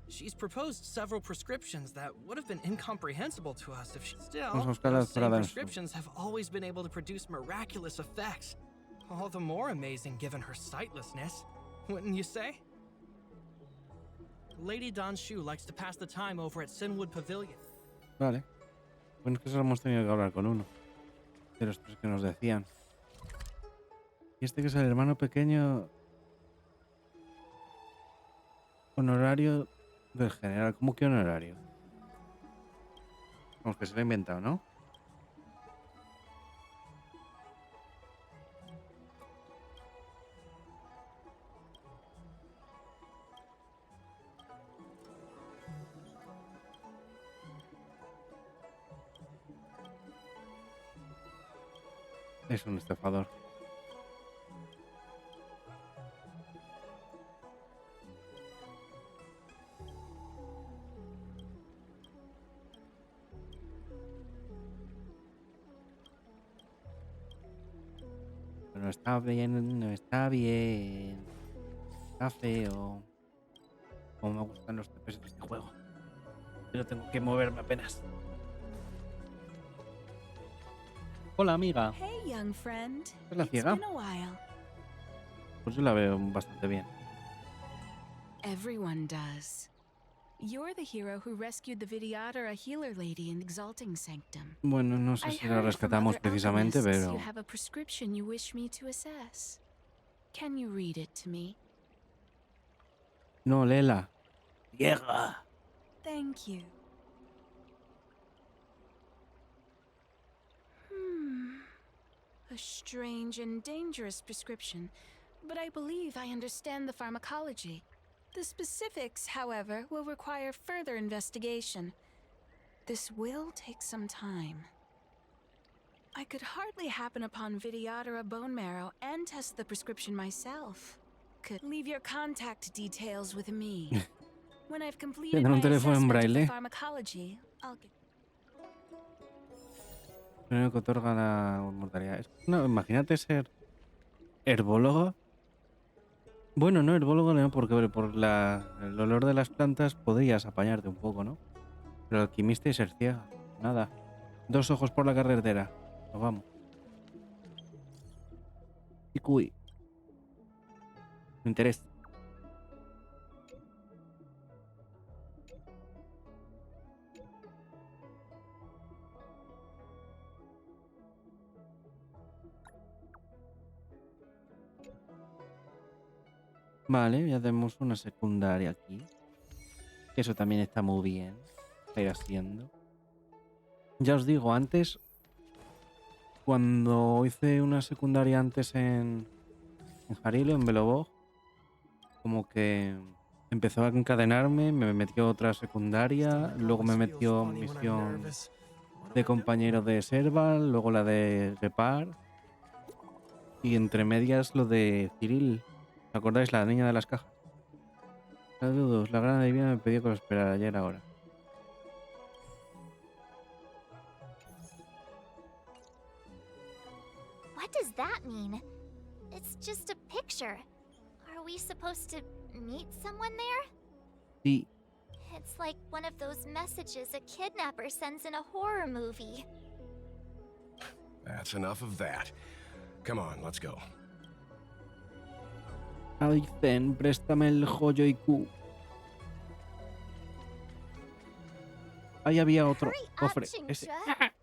Speaker 7: She's proposed several prescriptions that would have been incomprehensible to us if she... Still,
Speaker 1: Vamos a buscar la
Speaker 7: those same
Speaker 1: doctora Danshu.
Speaker 7: prescriptions have always been able to produce miraculous effects. All the more amazing given her sightlessness, wouldn't you say? Lady Danshu likes to pass the time over at Sinwood Pavilion.
Speaker 1: Vale. Bueno, es que solo hemos tenido que hablar con uno de los tres que nos decían. Y este que es el hermano pequeño honorario del general. ¿Cómo que honorario? Como que se lo ha inventado, ¿no? Es un estafador. No está bien, no está bien. Está feo. Como me gustan los TPs de este juego. Pero tengo que moverme apenas. Hola, amiga.
Speaker 10: Hey, young friend.
Speaker 1: ¿Es la
Speaker 10: It's
Speaker 1: ciega?
Speaker 10: been a while.
Speaker 1: Pues yo la veo bastante bien.
Speaker 10: Everyone does. You're the hero who rescued the Vidyadhara healer lady in Exalting Sanctum.
Speaker 1: Bueno, no sé
Speaker 10: I
Speaker 1: si la
Speaker 10: heard from
Speaker 1: rescatamos
Speaker 10: other
Speaker 1: precisamente,
Speaker 10: alchemists
Speaker 1: pero...
Speaker 10: you have a prescription you wish me to assess. Can you read it to me?
Speaker 1: No, Lela. Ciega.
Speaker 10: Thank you. A strange and dangerous prescription, but I believe I understand the pharmacology. The specifics, however, will require further investigation. This will take some time. I could hardly happen upon Vidyadhara bone marrow and test the prescription myself. Could leave your contact details with me. When I've completed
Speaker 1: ¿Tendrá
Speaker 10: my
Speaker 1: un teléfono en
Speaker 10: assessment of the
Speaker 1: braille?
Speaker 10: pharmacology, I'll get...
Speaker 1: Lo único que otorga la inmortalidad. No, imagínate ser herbólogo. Bueno, no, herbólogo no, porque por el olor de las plantas podrías apañarte un poco, ¿no? Pero alquimista y ser ciega. Nada. 2 ojos por la carretera. Nos vamos. Y cuy. Me interesa. Vale, ya tenemos una secundaria aquí. Eso también está muy bien. Está ir haciendo. Ya os digo, antes, cuando hice una secundaria antes en Jarilo, en Belobog, como que empezó a encadenarme, me metió otra secundaria, luego me metió misión de compañero de Serval, luego la de Repar y entre medias lo de Cyril. ¿Os acordáis? La niña de las cajas. Saludos, la gran adivina me pidió que lo esperara ayer ahora.
Speaker 11: What does that mean? It's just a picture. Are we supposed to meet someone there?
Speaker 1: Sí.
Speaker 11: It's like one of those messages a kidnapper sends in a horror movie.
Speaker 12: That's enough of that. Come on, let's go.
Speaker 1: Aizen, préstame el joyo IQ. Ahí había otro
Speaker 11: Hurry up,
Speaker 1: cofre.
Speaker 11: Chingcha.
Speaker 1: Ese.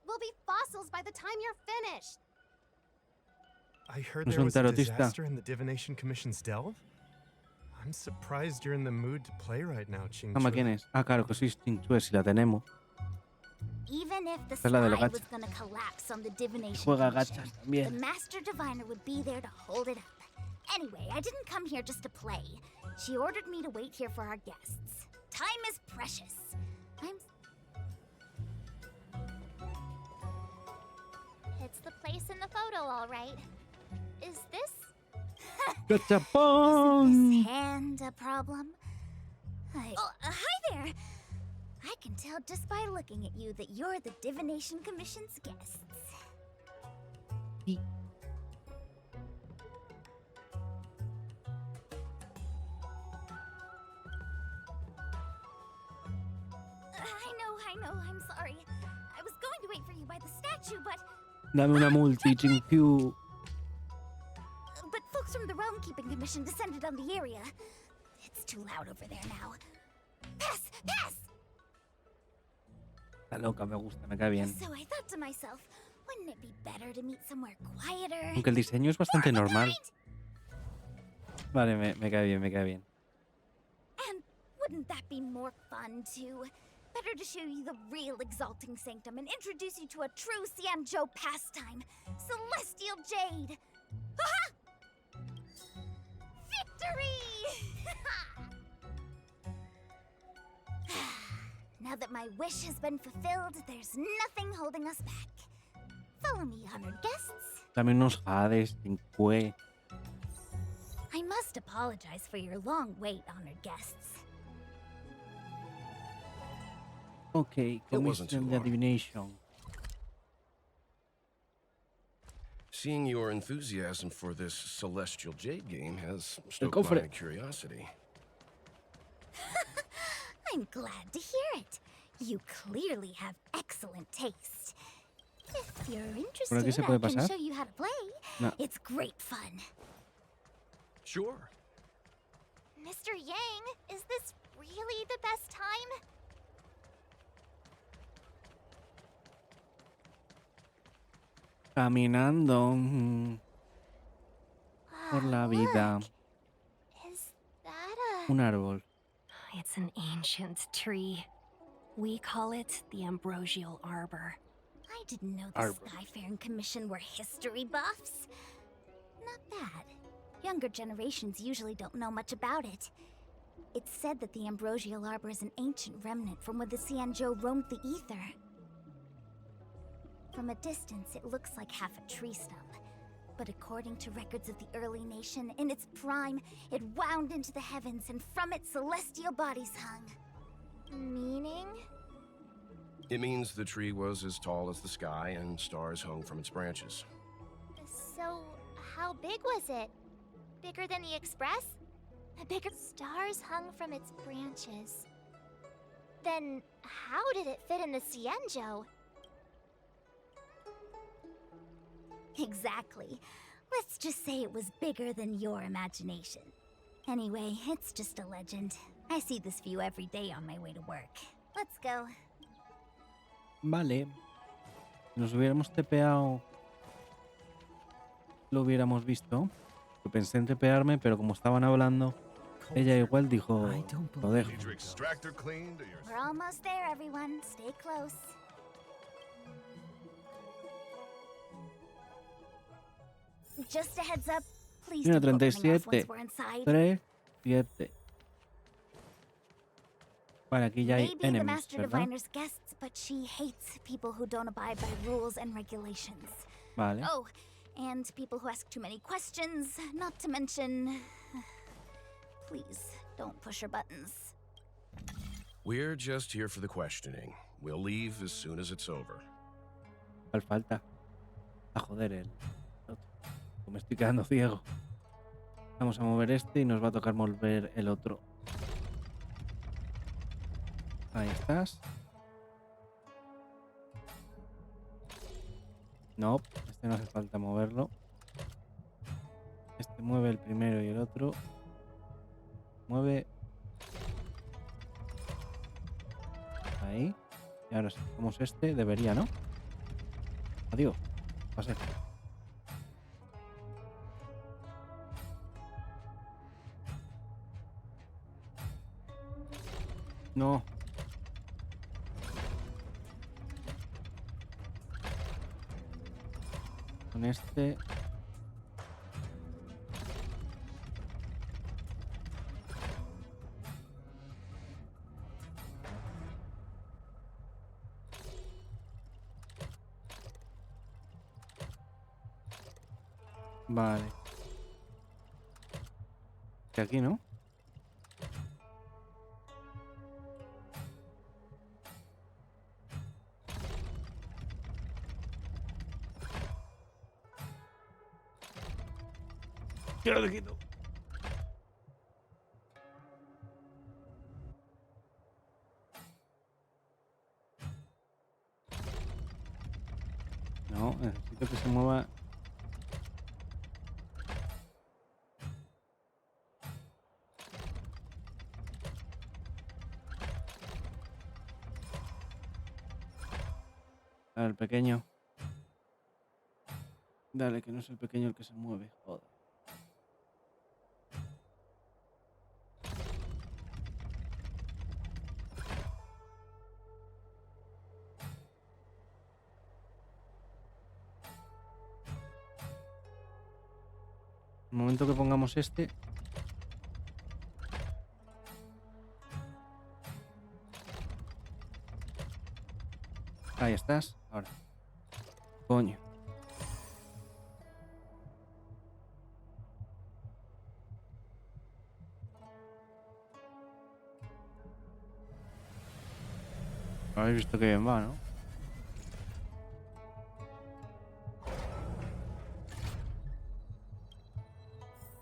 Speaker 11: We'll be fossils by the time you're finished.
Speaker 2: I heard
Speaker 1: No es
Speaker 2: there
Speaker 1: un
Speaker 2: was a
Speaker 1: tarotista.
Speaker 2: disaster in the Divination Commission's delve? I'm surprised you're in the mood to play right now,
Speaker 1: Ama,
Speaker 2: Chingchu.
Speaker 1: ¿quién es? Ah, claro que sí, Chinchue, si la tenemos.
Speaker 11: Even if the
Speaker 1: Esta es la del
Speaker 11: sky
Speaker 1: gacha.
Speaker 11: was gonna collapse on the Divination
Speaker 1: Juega
Speaker 11: Commission,
Speaker 1: gachas
Speaker 11: the
Speaker 1: también.
Speaker 11: Master Diviner would be there to hold it up. Anyway, I didn't come here just to play. She ordered me to wait here for our guests. Time is precious. It's the place in the photo, all right. Is this...
Speaker 1: ¡Gachapón!
Speaker 11: Isn't this hand a problem? Hi there! I can tell just by looking at you that you're the Divination Commission's guests.
Speaker 1: Sí.
Speaker 11: I know, I'm sorry. I was going to wait for you by the statue, but
Speaker 1: Dame una multi, Chinchue.
Speaker 11: folks from the Realm Keeping Commission descended on the area. It's too loud over there now. Pass!
Speaker 1: Está loca, me gusta, me cae bien.
Speaker 11: So I thought to myself, wouldn't it be better to meet somewhere quieter?
Speaker 1: Aunque el diseño es bastante normal. Vale, me cae bien, me cae bien.
Speaker 11: And wouldn't that be more fun too? Better to show you the real exalting sanctum and introduce you to a true Xianzhou pastime, celestial jade. Ha! Victory! Now that my wish has been fulfilled, there's nothing holding us back. Follow me, honored guests.
Speaker 1: Dame unos jades, Tinkue.
Speaker 11: I must apologize for your long wait, honored guests.
Speaker 1: Ok,
Speaker 12: wasn't too
Speaker 1: commission de
Speaker 12: long.
Speaker 1: adivination.
Speaker 12: Seeing your enthusiasm for this Celestial Jade game has stoked
Speaker 1: cofre.
Speaker 12: my curiosity.
Speaker 11: I'm glad to hear it. You clearly have excellent taste. If you're
Speaker 1: ¿Por aquí
Speaker 11: interested,
Speaker 1: se
Speaker 11: I
Speaker 1: puede
Speaker 11: can
Speaker 1: pasar?
Speaker 11: show you how to play.
Speaker 1: No.
Speaker 11: It's great fun.
Speaker 12: Sure.
Speaker 11: Mr. Yang, is this really the best time?
Speaker 1: Caminando por la vida.
Speaker 11: Is that
Speaker 1: Un árbol.
Speaker 13: It's an ancient tree. We call it the Ambrosial Arbor.
Speaker 11: I didn't know the
Speaker 1: Arbor.
Speaker 11: Skyfaring Commission were history buffs. Not bad. Younger generations usually don't know much about it. It's said that the Ambrosial Arbor is an ancient remnant from when the Xianzhou roamed the ether. From a distance, it looks like half a tree stump. But according to records of the early nation, in its prime, it wound into the heavens and from it celestial bodies hung. Meaning?
Speaker 12: It means the tree was as tall as the sky and stars hung from its branches.
Speaker 11: So, how big was it? Bigger than the Express? Bigger stars hung from its branches. Then, how did it fit in the Xianzhou? Exactly. Let's just say it was bigger than your imagination. Anyway, it's just a legend. I see this view every day on my way to work. Let's go.
Speaker 1: Vale. Si nos hubiéramos tepeado, lo hubiéramos visto. Yo pensé en tepearme, pero como estaban hablando, ella igual dijo, lo dejo.
Speaker 8: Need your extractor cleaned or your
Speaker 11: We're almost there, everyone. Stay close. Just a heads up. Please
Speaker 1: Mira,
Speaker 11: don't go running off
Speaker 1: 37.
Speaker 11: once we're inside.
Speaker 1: 3, 7. Vale, aquí ya hay
Speaker 11: Maybe the
Speaker 1: enemies,
Speaker 11: Master
Speaker 1: ¿verdad?
Speaker 11: Diviner's guests, but she hates people who don't abide by rules and regulations.
Speaker 1: Vale.
Speaker 11: Oh, and people who ask too many questions, not to mention... Please, don't push her buttons.
Speaker 12: We're just here for the questioning. We'll leave as soon as it's over.
Speaker 1: ¿Cuál falta? A joder, el otro. Me estoy quedando ciego. Vamos a mover este y nos va a tocar mover el otro. Ahí estás. No, este no hace falta moverlo. Este mueve el primero y el otro mueve. Ahí. Y ahora si hacemos este, debería, ¿no? Adiós. Pase. No. Con este. Vale. De aquí, ¿no? Quiero te quito. No, necesito que se mueva. El pequeño. Dale, que no es el pequeño el que se mueve. Joder. El momento que pongamos este. Ahí estás. Ahora. Coño. Habéis visto que bien va, ¿no?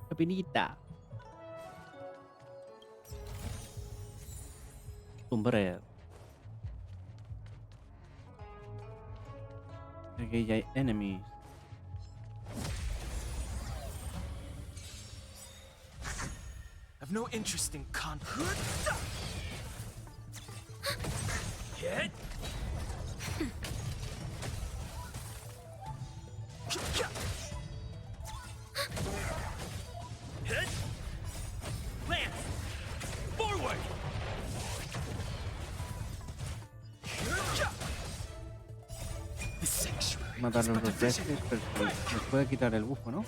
Speaker 1: Capinita. Sombrero. Aquí ya hay enemies.
Speaker 7: I've no interest in conflict.
Speaker 14: Hit. Hit. Lance. Forward.
Speaker 7: The sanctuary.
Speaker 1: Matarlos dos veces, pero nos puede quitar el bufo, ¿no?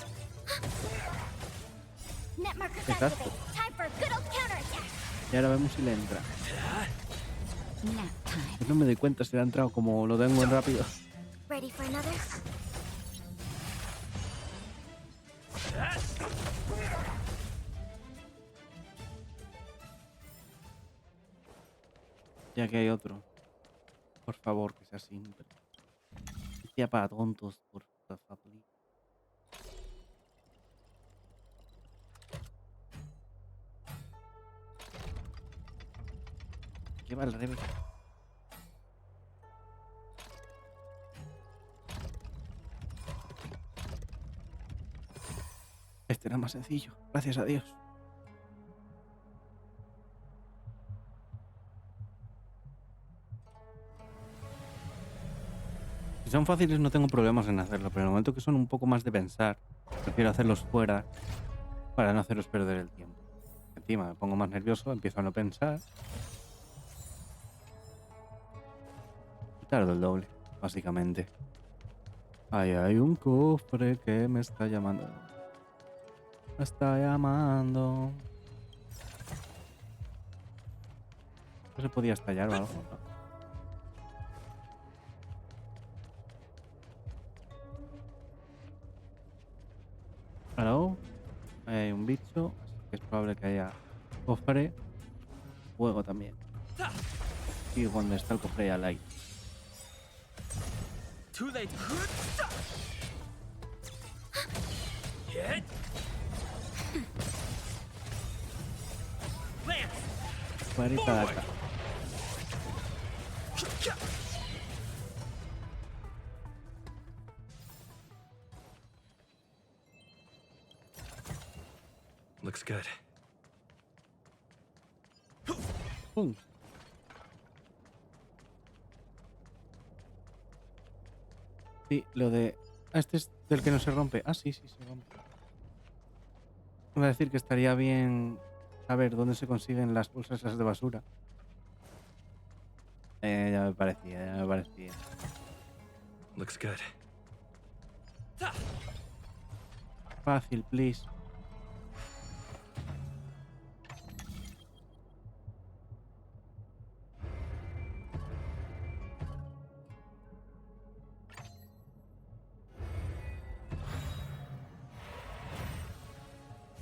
Speaker 1: Exacto. Y ahora vemos si le entra. Yo no me doy cuenta si le ha entrado, como lo tengo en rápido.
Speaker 11: Ready for another?
Speaker 1: Ya que hay otro. Por favor, que sea simple. Que sea para tontos, por favor. ¿Qué va al revés? Este era más sencillo, gracias a Dios. Si son fáciles no tengo problemas en hacerlo, pero en el momento que son un poco más de pensar, prefiero hacerlos fuera para no haceros perder el tiempo. Encima me pongo más nervioso, empiezo a no pensar. Y tardo el doble, básicamente. Ahí hay un cofre que me está llamando. Me está llamando. ¿No se podía estallar o algo? No. Claro, hay un bicho, así que es probable que haya cofre. Fuego también. Y cuando está el cofre al aire.
Speaker 14: Too late. Hit. Lance.
Speaker 1: Cuarita de acá.
Speaker 12: Looks good.
Speaker 1: ¡Pum! Sí, lo de... Ah, este es del que no se rompe. Ah, sí, sí, se rompe. Voy a decir que estaría bien saber dónde se consiguen las bolsas esas de basura. Ya me parecía, ya me parecía.
Speaker 12: Looks good.
Speaker 1: Fácil, please.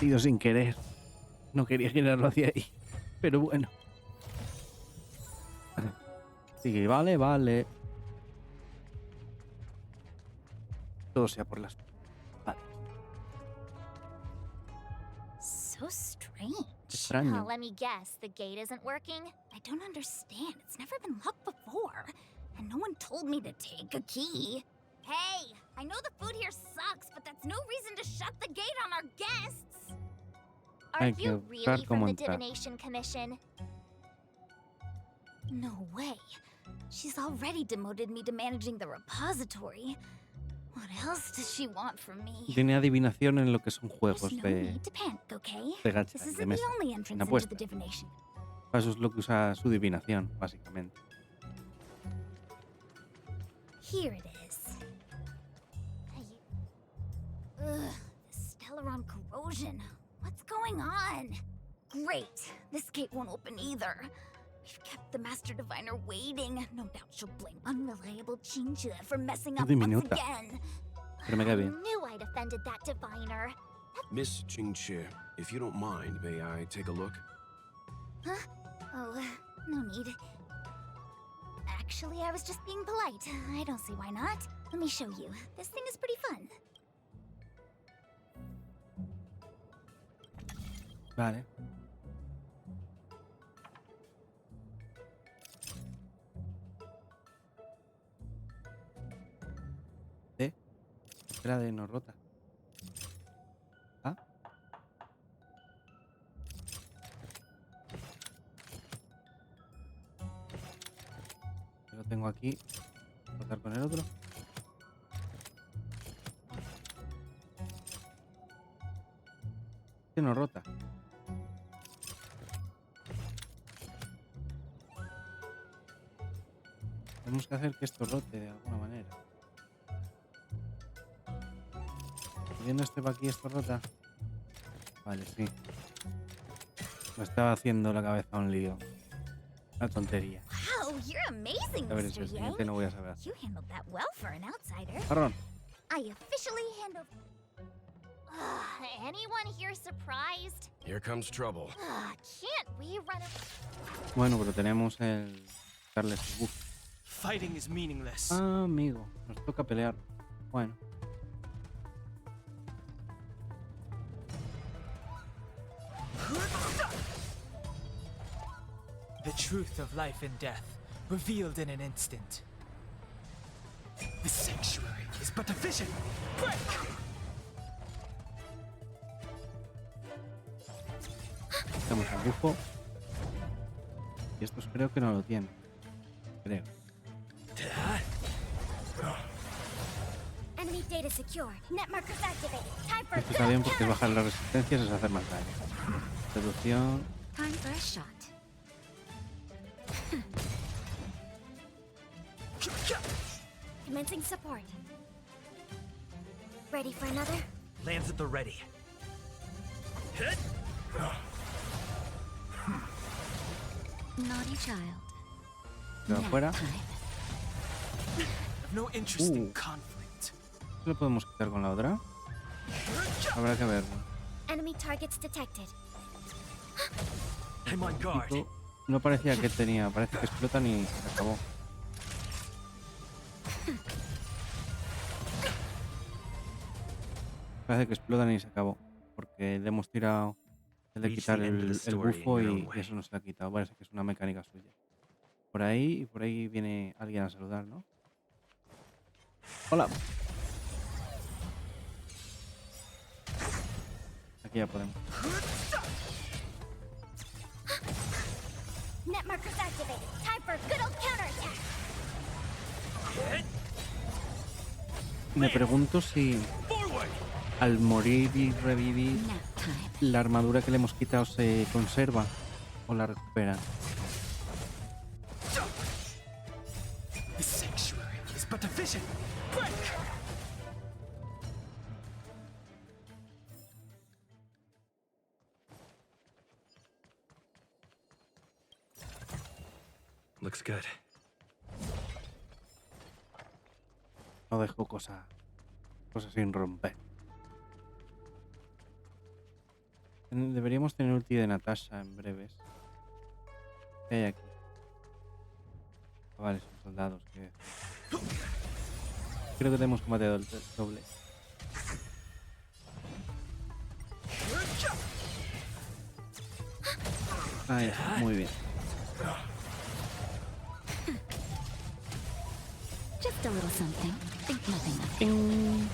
Speaker 1: Ido sin querer. No quería girarlo hacia ahí. Pero bueno. Sí, vale, vale. Todo sea por las... Vale.
Speaker 11: So strange.
Speaker 1: Extraño.
Speaker 11: Let me guess, the gate isn't working? I don't understand. It's never been locked before. And no one told me to take a key. Hey, I know the food here sucks, but that's no reason to shut the gate on our guests.
Speaker 1: Hay
Speaker 11: Are
Speaker 1: que
Speaker 11: you
Speaker 1: buscar
Speaker 11: really
Speaker 1: cómo
Speaker 11: from the
Speaker 1: entrar.
Speaker 11: Divination Commission? No way. She's already demoted me to managing the repository. What else does she want from me?
Speaker 1: Tiene adivinación en lo que son juegos
Speaker 11: There's no need to panic, okay?
Speaker 1: de gacha
Speaker 11: This
Speaker 1: y de
Speaker 11: isn't the
Speaker 1: mesa.
Speaker 11: only
Speaker 1: En
Speaker 11: entrance into
Speaker 1: apuestas.
Speaker 11: the divination.
Speaker 1: Eso es lo que usa su adivinación, básicamente.
Speaker 11: Here it is. Ugh, the Stellaron corrosion. What's going on? Great. This gate won't open either. We've kept the Master Diviner waiting. No doubt she'll blame unreliable Chinchilla for messing up once
Speaker 1: Diminuta.
Speaker 11: again.
Speaker 1: Pero me cae bien.
Speaker 11: Knew I'd offended that diviner.
Speaker 12: Miss Qingqi, if you don't mind, may I take a look?
Speaker 11: Huh? Oh, no need. Actually, I was just being polite. I don't see why not. Let me show you. This thing is pretty fun.
Speaker 1: Vale. Era de no rota. ¿Ah? Lo tengo aquí. Rotar con el otro. Que no rota. Tenemos que hacer que esto rote de alguna manera. Viendo este pa' aquí, esto rota. Vale, sí. Me estaba haciendo la cabeza un lío. Una tontería.
Speaker 11: Wow, you're amazing,
Speaker 1: A ver,
Speaker 11: Mr.
Speaker 1: el
Speaker 11: Yang.
Speaker 1: siguiente no voy a saber hacer.
Speaker 11: You handled that well for an outsider.
Speaker 1: Parrón.
Speaker 11: I officially hand over. Anyone here surprised?
Speaker 12: Here comes trouble.
Speaker 11: Can't we run a...
Speaker 1: Bueno, pero tenemos el... darle su buff.
Speaker 14: Fighting is meaningless.
Speaker 1: Ah, amigo. Nos toca pelear. Bueno.
Speaker 14: The truth of life and death, revealed in an instant. The sanctuary is but a vision. Break!
Speaker 1: Tenemos el bufo. Y estos creo que no lo tienen. Creo.
Speaker 11: Enemy data secure. Net markers activated. Time for
Speaker 1: Esto está bien porque es bajar las resistencias, es hacer más daño. Reducción.
Speaker 11: Time for a shot. Commencing support. Ready for another?
Speaker 14: Lands at the ready. Hit!
Speaker 11: Naughty child.
Speaker 1: De afuera.
Speaker 14: No interest in conflict.
Speaker 1: ¿Lo podemos quitar con la otra? Habrá que verlo.
Speaker 11: Enemy targets detected.
Speaker 14: I'm on guard.
Speaker 1: No parecía que tenía, parece que explotan y se acabó. Parece que explotan y se acabó. Porque le hemos tirado el de quitar el bufo y eso no se lo ha quitado. Parece que es una mecánica suya. Por ahí viene alguien a saludar, ¿no? Hola. Aquí ya podemos.
Speaker 11: Net markers activated. Time for a good old counterattack.
Speaker 1: Me pregunto si al morir y revivir la armadura que le hemos quitado se conserva o la recupera.
Speaker 14: The sanctuary is but a vision. Break!
Speaker 7: Looks good.
Speaker 1: No dejo cosas sin romper. Deberíamos tener ulti de Natasha en breves. ¿Qué hay aquí? Vale, son soldados. Creo que tenemos combate doble. Ahí está, muy bien.
Speaker 11: Just a little something. Think nothing of it.
Speaker 1: ¡Ping!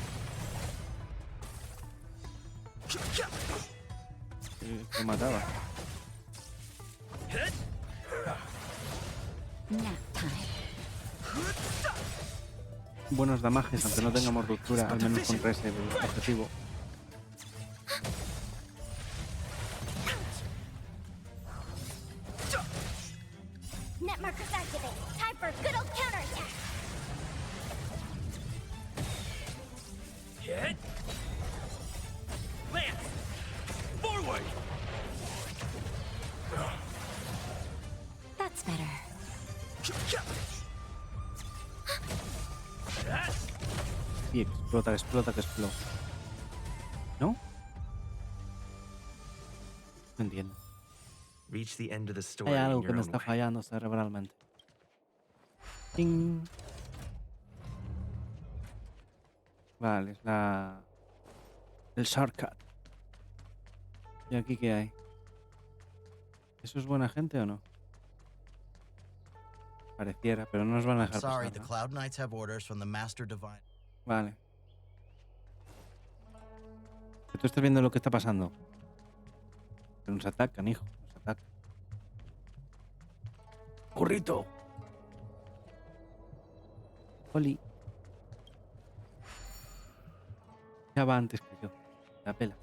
Speaker 1: Lo mataba.
Speaker 11: Nap time.
Speaker 1: buenos damajes, aunque no tengamos ruptura, al menos contra ese objetivo.
Speaker 11: Net markers activate. Time for a good old counterattack.
Speaker 15: Hit. Lance. Forward.
Speaker 13: That's better.
Speaker 1: Y explota, explota, que explota. ¿No? No entiendo.
Speaker 7: Reach the end of the story
Speaker 1: Hay
Speaker 7: in
Speaker 1: algo
Speaker 7: your
Speaker 1: que me
Speaker 7: own
Speaker 1: está
Speaker 7: way.
Speaker 1: fallando cerebralmente. ¡Ting! Vale, es la... el shortcut. ¿Y aquí qué hay? ¿Eso es buena gente o no? Pareciera, pero no nos van a dejar
Speaker 16: Sorry,
Speaker 1: pasar,
Speaker 16: the
Speaker 1: ¿no?
Speaker 16: Cloud Knights have orders from the Master Divine.
Speaker 1: Vale. Que tú estás viendo lo que está pasando. Pero nos atacan, hijo. Nos atacan. ¡Currito! Oli. Ya va antes que yo. La pela.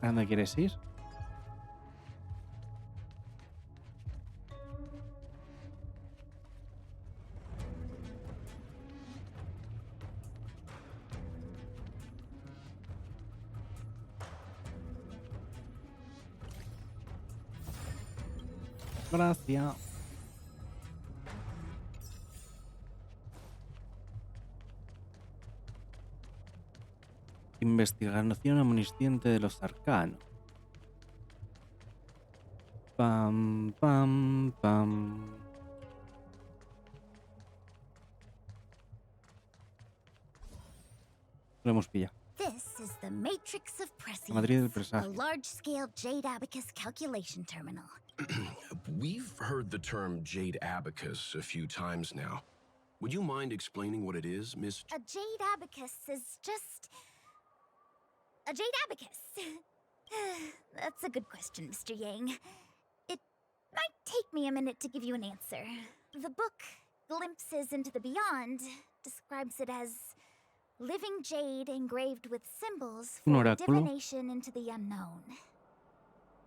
Speaker 1: ¿A dónde quieres ir? Gracias. Investigación omnisciente de los arcanos. Pam, pam, pam. Lo hemos pillado.
Speaker 11: This is the Matrix of
Speaker 1: La Madrid del
Speaker 11: Prescience, a
Speaker 1: presagio.
Speaker 11: large-scale Jade Abacus calculation terminal.
Speaker 12: We've heard the term Jade Abacus a few times now. Would you mind explaining what it is, Miss?
Speaker 11: A Jade Abacus is just... a Jade Abacus. That's a good question, Mr. Yang. It might take me a minute to give you an answer. The book, Glimpses into the Beyond, describes it as living jade engraved with symbols
Speaker 1: Un
Speaker 11: for
Speaker 1: oráculo.
Speaker 11: divination into the unknown.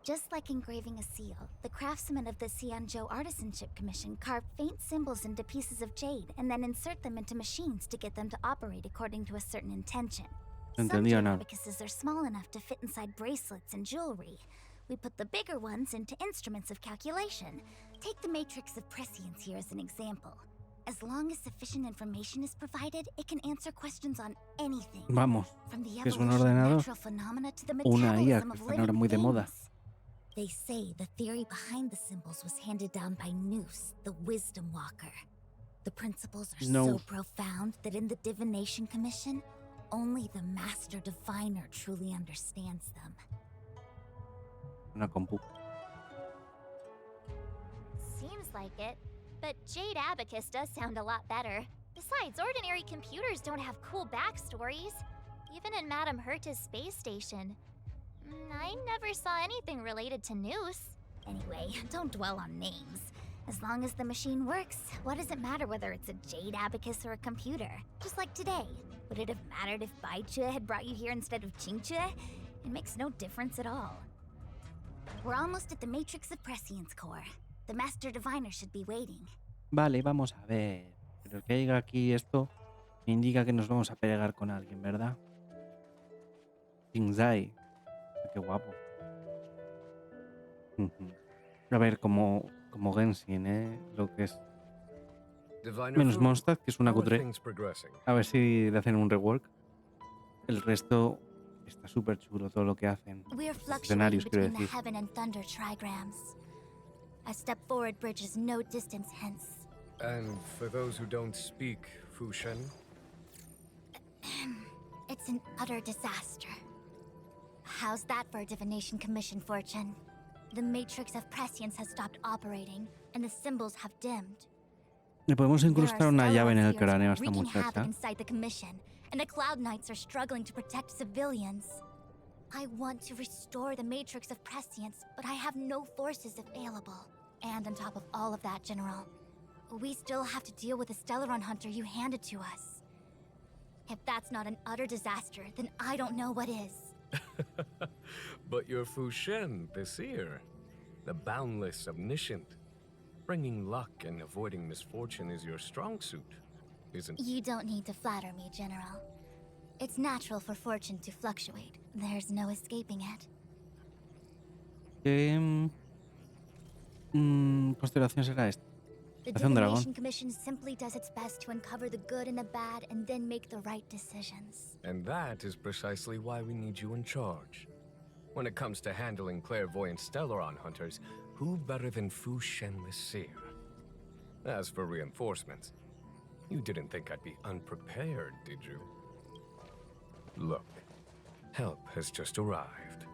Speaker 11: Just like engraving a seal, the craftsmen of the Xianzhou Artisanship Commission carve faint symbols into pieces of jade and then insert them into machines to get them to operate according to a certain intention.
Speaker 1: No
Speaker 11: Some
Speaker 1: entendía
Speaker 11: jade
Speaker 1: nada.
Speaker 11: abacuses are small enough to fit inside bracelets and jewelry. We put the bigger ones into instruments of calculation. Take the Matrix of Prescience here as an example. As long as sufficient information is provided, it can answer questions on anything.
Speaker 1: Vamos.
Speaker 11: From the
Speaker 1: Que es un
Speaker 11: evolution of
Speaker 1: ordenador.
Speaker 11: natural phenomena to the
Speaker 1: Una IA
Speaker 11: metabolism
Speaker 1: que
Speaker 11: of
Speaker 1: están ahora
Speaker 11: living
Speaker 1: muy de moda.
Speaker 11: things. They say the theory behind the symbols was handed down by Nous, the Wisdom Walker. The principles are
Speaker 1: No.
Speaker 11: so profound that in the Divination Commission, only the Master Diviner truly understands them.
Speaker 1: Una compu.
Speaker 17: Seems like it. But Jade Abacus does sound a lot better. Besides, ordinary computers don't have cool backstories. Even in Madame Herta's space station. I never saw anything related to Nous.
Speaker 11: Anyway, don't dwell on names. As long as the machine works, what does it matter whether it's a Jade Abacus or a computer? Just like today. Would it have mattered if Baichue had brought you here instead of Qingchue? It makes no difference at all. We're almost at the Matrix of Prescience core. The Master Diviner should be waiting.
Speaker 1: Vale, vamos a ver. Pero que llega aquí esto me indica que nos vamos a pegar con alguien, ¿verdad? Qingzai. Qué guapo. Ujú. A ver, como Genshin, lo que es. Menos Mondstadt, que es una cutre. A ver si le hacen un rework. El resto está súper chulo todo lo que hacen.
Speaker 11: We're
Speaker 1: Los
Speaker 11: fluctuating
Speaker 1: escenarios, quiero
Speaker 11: between the
Speaker 1: decir.
Speaker 11: heaven and thunder trigrams. A step forward bridges no distance hence.
Speaker 18: And for those who don't speak Fushen,
Speaker 11: It's an utter disaster. How's that for a Divination Commission fortune? The matrix of prescience has stopped operating, and the symbols have dimmed.
Speaker 1: Le podemos incrustar una llave en el cráneo a esta
Speaker 11: wreaking havoc
Speaker 1: muchacha.
Speaker 11: inside the commission, and the Cloud Knights are struggling to protect civilians. I want to restore the matrix of prescience, but I have no forces available. And on top of all of that, General, we still have to deal with the Estelaron hunter you handed to us. If that's not an utter disaster, then I don't know what is.
Speaker 18: But you're Fu Shen, the seer. The boundless, omniscient. Bringing luck and avoiding misfortune is your strong suit, isn't it?
Speaker 11: You don't need to flatter me, General. It's natural for fortune to fluctuate. There's no escaping it.
Speaker 1: ¿Qué constelación será esta?
Speaker 11: The
Speaker 1: Hace un dragón.
Speaker 11: Divination Commission simply does its best to uncover the good and the bad and then make the right decisions.
Speaker 18: And that is precisely why we need you in charge. When it comes to handling clairvoyant Stellaron hunters, who better than Fu Shen the Seer? As for reinforcements, you didn't think I'd be unprepared, did you? Look, help has just arrived.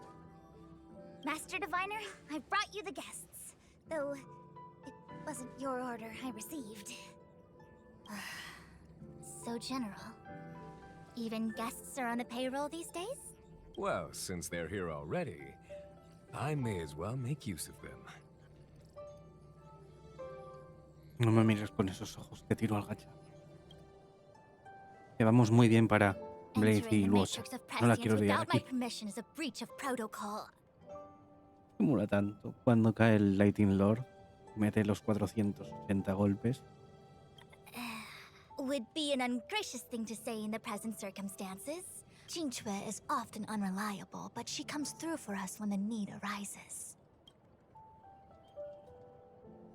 Speaker 11: Master Diviner, I brought you the guests. Though, it wasn't your order I received. So general. Even guests are on the payroll these days?
Speaker 18: Well, since they're here already, I may as well make use of them.
Speaker 1: No me mires con esos ojos, te tiro al gacha. Llevamos muy bien para Blaze y Luocha. No la quiero liar aquí. Me mola tanto. Cuando cae el Lightning Lord, mete los 480 golpes.
Speaker 11: Would be an ungracious thing to say in the present circumstances. Qingque is often unreliable, but she comes through for us when the need arises.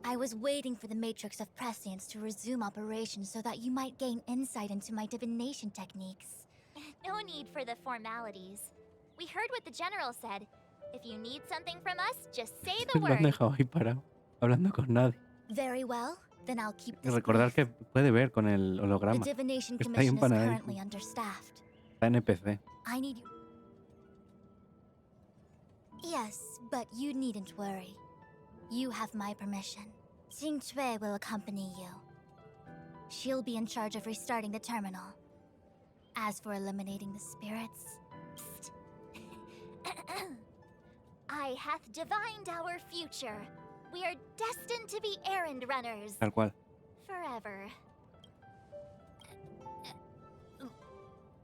Speaker 11: I was waiting for the Matrix of Prescience to resume operations so that you might gain insight into my divination techniques.
Speaker 17: No need for the formalities. We heard what the General said. If you need something from us, just say the
Speaker 1: Lo han
Speaker 17: word.
Speaker 1: dejado ahí parado, hablando con nadie.
Speaker 11: Very well, then I'll keep
Speaker 1: Y
Speaker 11: this
Speaker 1: recordar que puede ver con el
Speaker 11: brief.
Speaker 1: holograma.
Speaker 11: The Divination
Speaker 1: Que está ahí
Speaker 11: Commission is
Speaker 1: empanadito.
Speaker 11: currently understaffed.
Speaker 1: Está NPC.
Speaker 11: I need you. Yes, but you needn't worry. You have my permission. Qingque will accompany you. She'll be in charge of restarting the terminal. As for eliminating the spirits... Psst.
Speaker 17: I hath divined our future. We are destined to be errand runners.
Speaker 1: Tal cual.
Speaker 17: Forever.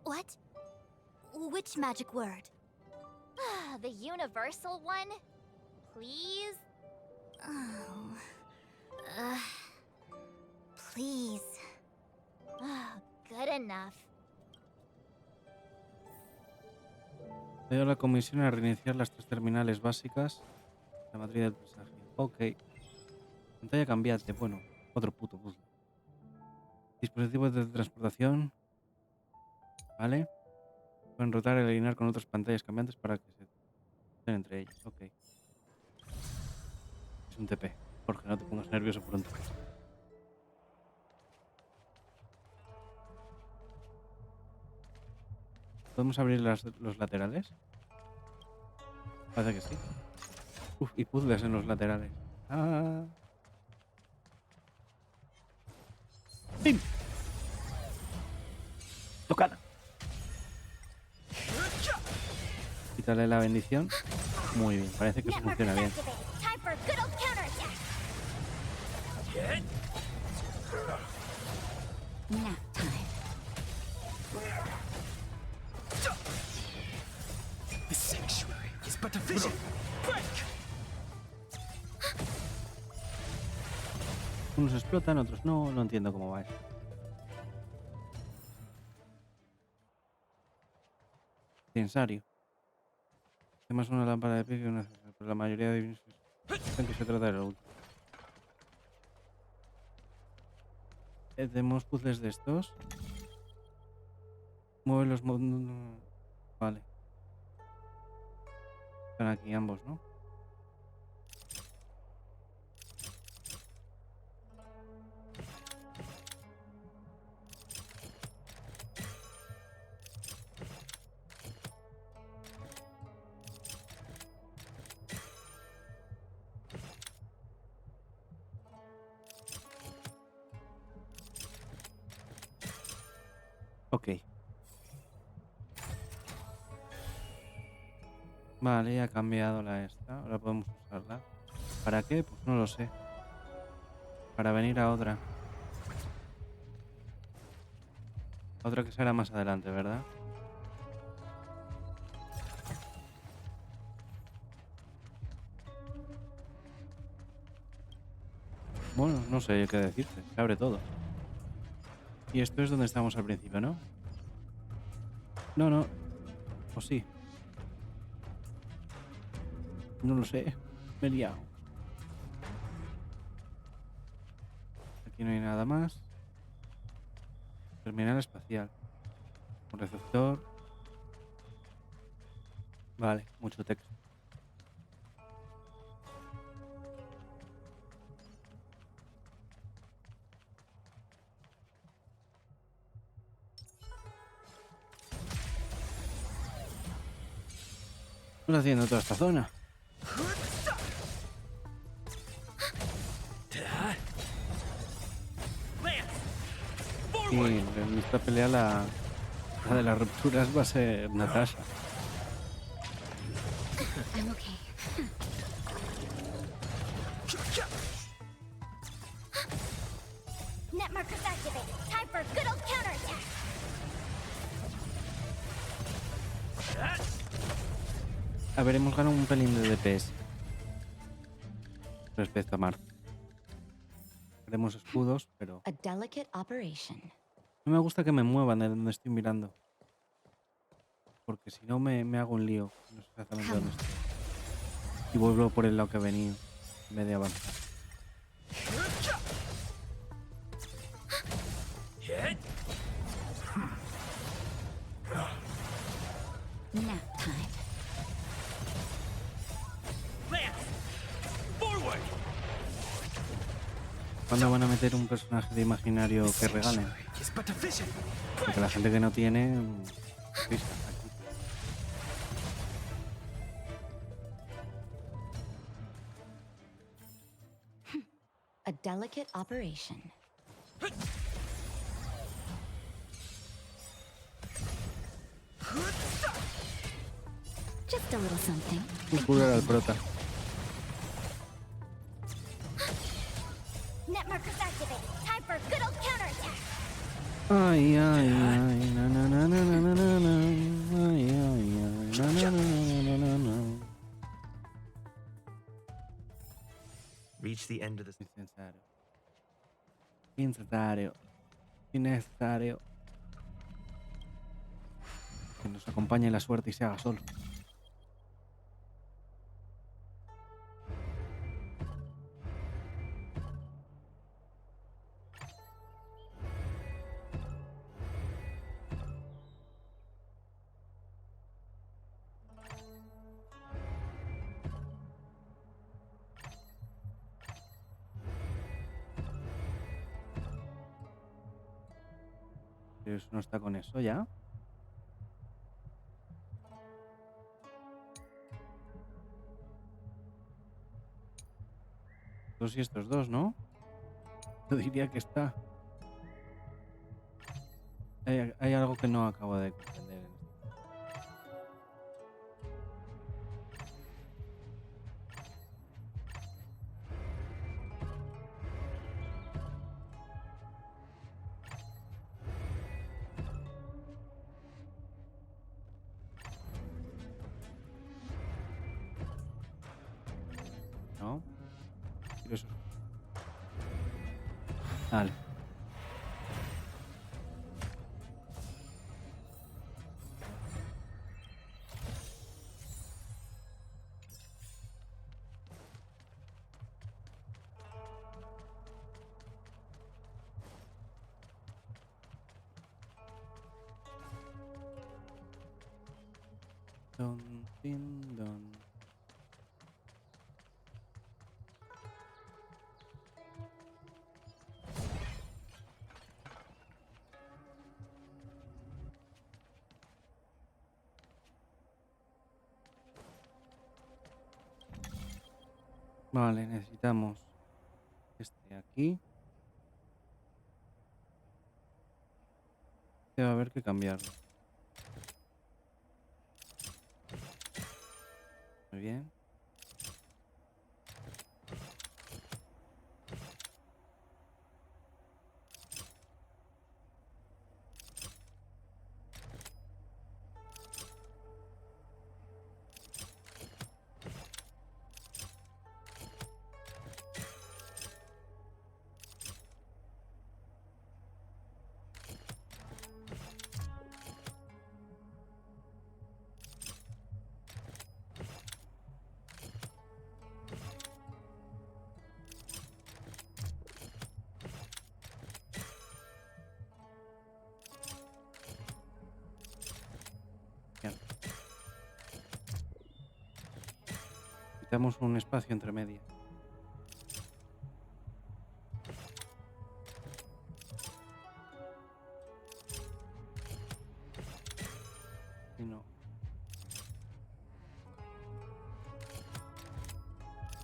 Speaker 11: What? Which magic word?
Speaker 17: The universal one? Please?
Speaker 11: Oh. Please.
Speaker 17: Good enough.
Speaker 1: He dado la comisión a reiniciar las 3 terminales básicas. La matriz del presagio. Ok. Pantalla cambiante. Bueno, otro puto puzzle. Dispositivos de transportación. Vale. Pueden rotar y alinear con otras pantallas cambiantes para que se estén entre ellas. Ok. Es un TP. Jorge, no te pongas nervioso por un TP. ¿Podemos abrir los laterales? Parece que sí. Uf, y puzzles en los laterales. ¡Ah! ¡Pim! ¡Tocada! Quítale la bendición. Muy bien, parece que eso funciona bien.
Speaker 11: Time for a good old counterattack. Nap time.
Speaker 14: The sanctuary is but a vision. Break!
Speaker 1: Unos explotan, otros no. No entiendo cómo va eso. Incensario. Además una lámpara de pico y una... Pero la mayoría de divinos piensan que se trata de lo último. Tenemos puzzles de estos. Mueve los... Vale. Están aquí ambos, ¿no? Ok. Vale, ya ha cambiado la esta. Ahora podemos usarla. ¿Para qué? Pues no lo sé. Para venir a otra. Otra que será más adelante, ¿verdad? Bueno, no sé qué decirte. Se abre todo. Y esto es donde estamos al principio, ¿no? No, no. O sí. No lo sé. Me he liado. Aquí no hay nada más. Terminal espacial. Un receptor. Vale, mucho texto. ¿Qué estás haciendo toda esta zona? Sí, en esta pelea la de las rupturas va a ser Natasha.
Speaker 11: I'm okay. Net markers activated. Time for a good old counterattack.
Speaker 1: A ver, hemos ganado un pelín de DPS respecto a Mark. Haremos escudos, pero
Speaker 6: A delicate operation.
Speaker 1: no me gusta que me muevan de donde estoy mirando. Porque si no me hago un lío. No sé exactamente dónde estoy. Y vuelvo por el lado que he venido. En vez de avanzar.
Speaker 11: Nap time.
Speaker 1: ¿Cuándo van a meter un personaje de imaginario que regalen? Porque la gente que no tiene... Pista, aquí.
Speaker 6: A delicate operation.
Speaker 11: Just a little something.
Speaker 1: Un curar al prota.
Speaker 11: Net markers activated. Time for a good old counterattack.
Speaker 1: Ay, ay, ay, na na na na na na na na. Ay, ay, ay, na na na na na na.
Speaker 7: Reach the end of the...
Speaker 1: Innecesario. Innecesario. Innecesario. Que nos acompañe la suerte y se haga solo. Pero eso no está con eso ya. Estos y estos dos, ¿no? Yo diría que está. Hay algo que no acabo de comprender en esto. ¿No? Pero eso. Vale. Don, din, don. Vale, necesitamos este aquí. va a haber que cambiarlo. Muy bien. Bien. Quitamos un espacio entre medias. Y no.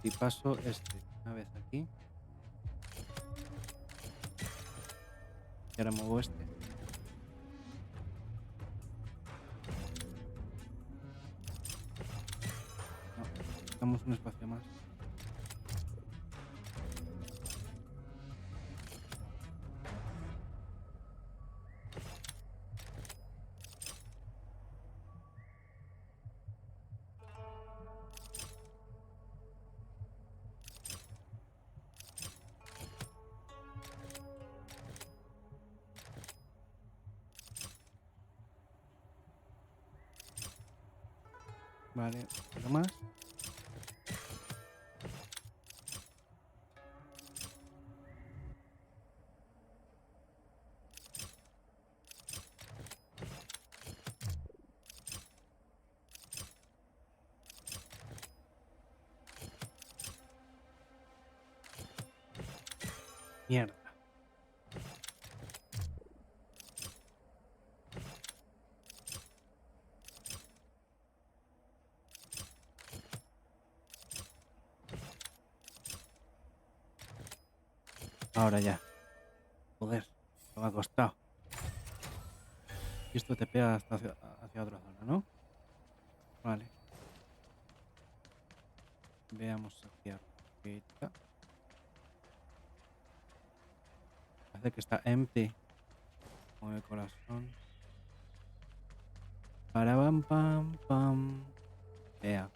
Speaker 1: Y paso una vez aquí. Y ahora muevo este. No, damos un espacio más. Vale, pero más. Mierda. Ahora ya. Joder, me ha costado. Y esto te pega hasta hacia otra zona, ¿no? Vale. Veamos aquí arriba. Parece que está empty. Con el corazón. Para pam pam pam. Vea.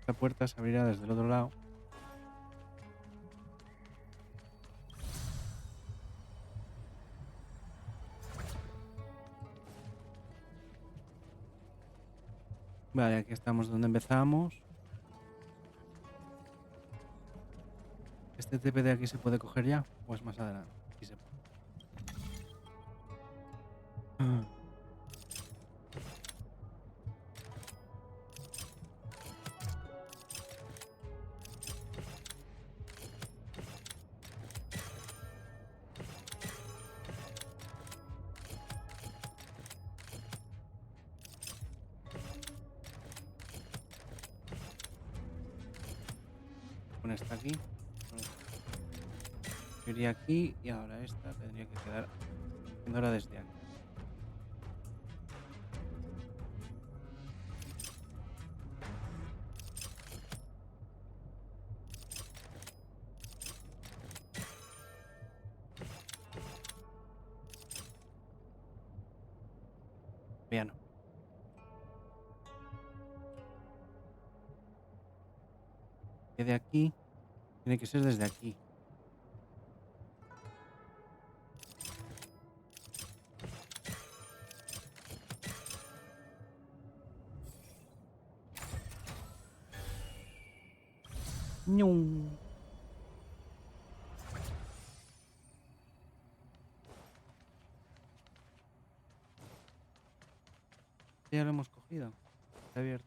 Speaker 1: Esta puerta se abrirá desde el otro lado. Vale, aquí estamos donde empezamos. ¿Este TP de aquí se puede coger ya? ¿O es más adelante? Aquí se puede. Con esta aquí. Iría aquí y ahora esta tendría que quedar ahora desde aquí. Bien. Que de aquí tiene que ser desde aquí. No. Ya lo hemos cogido. Está abierto.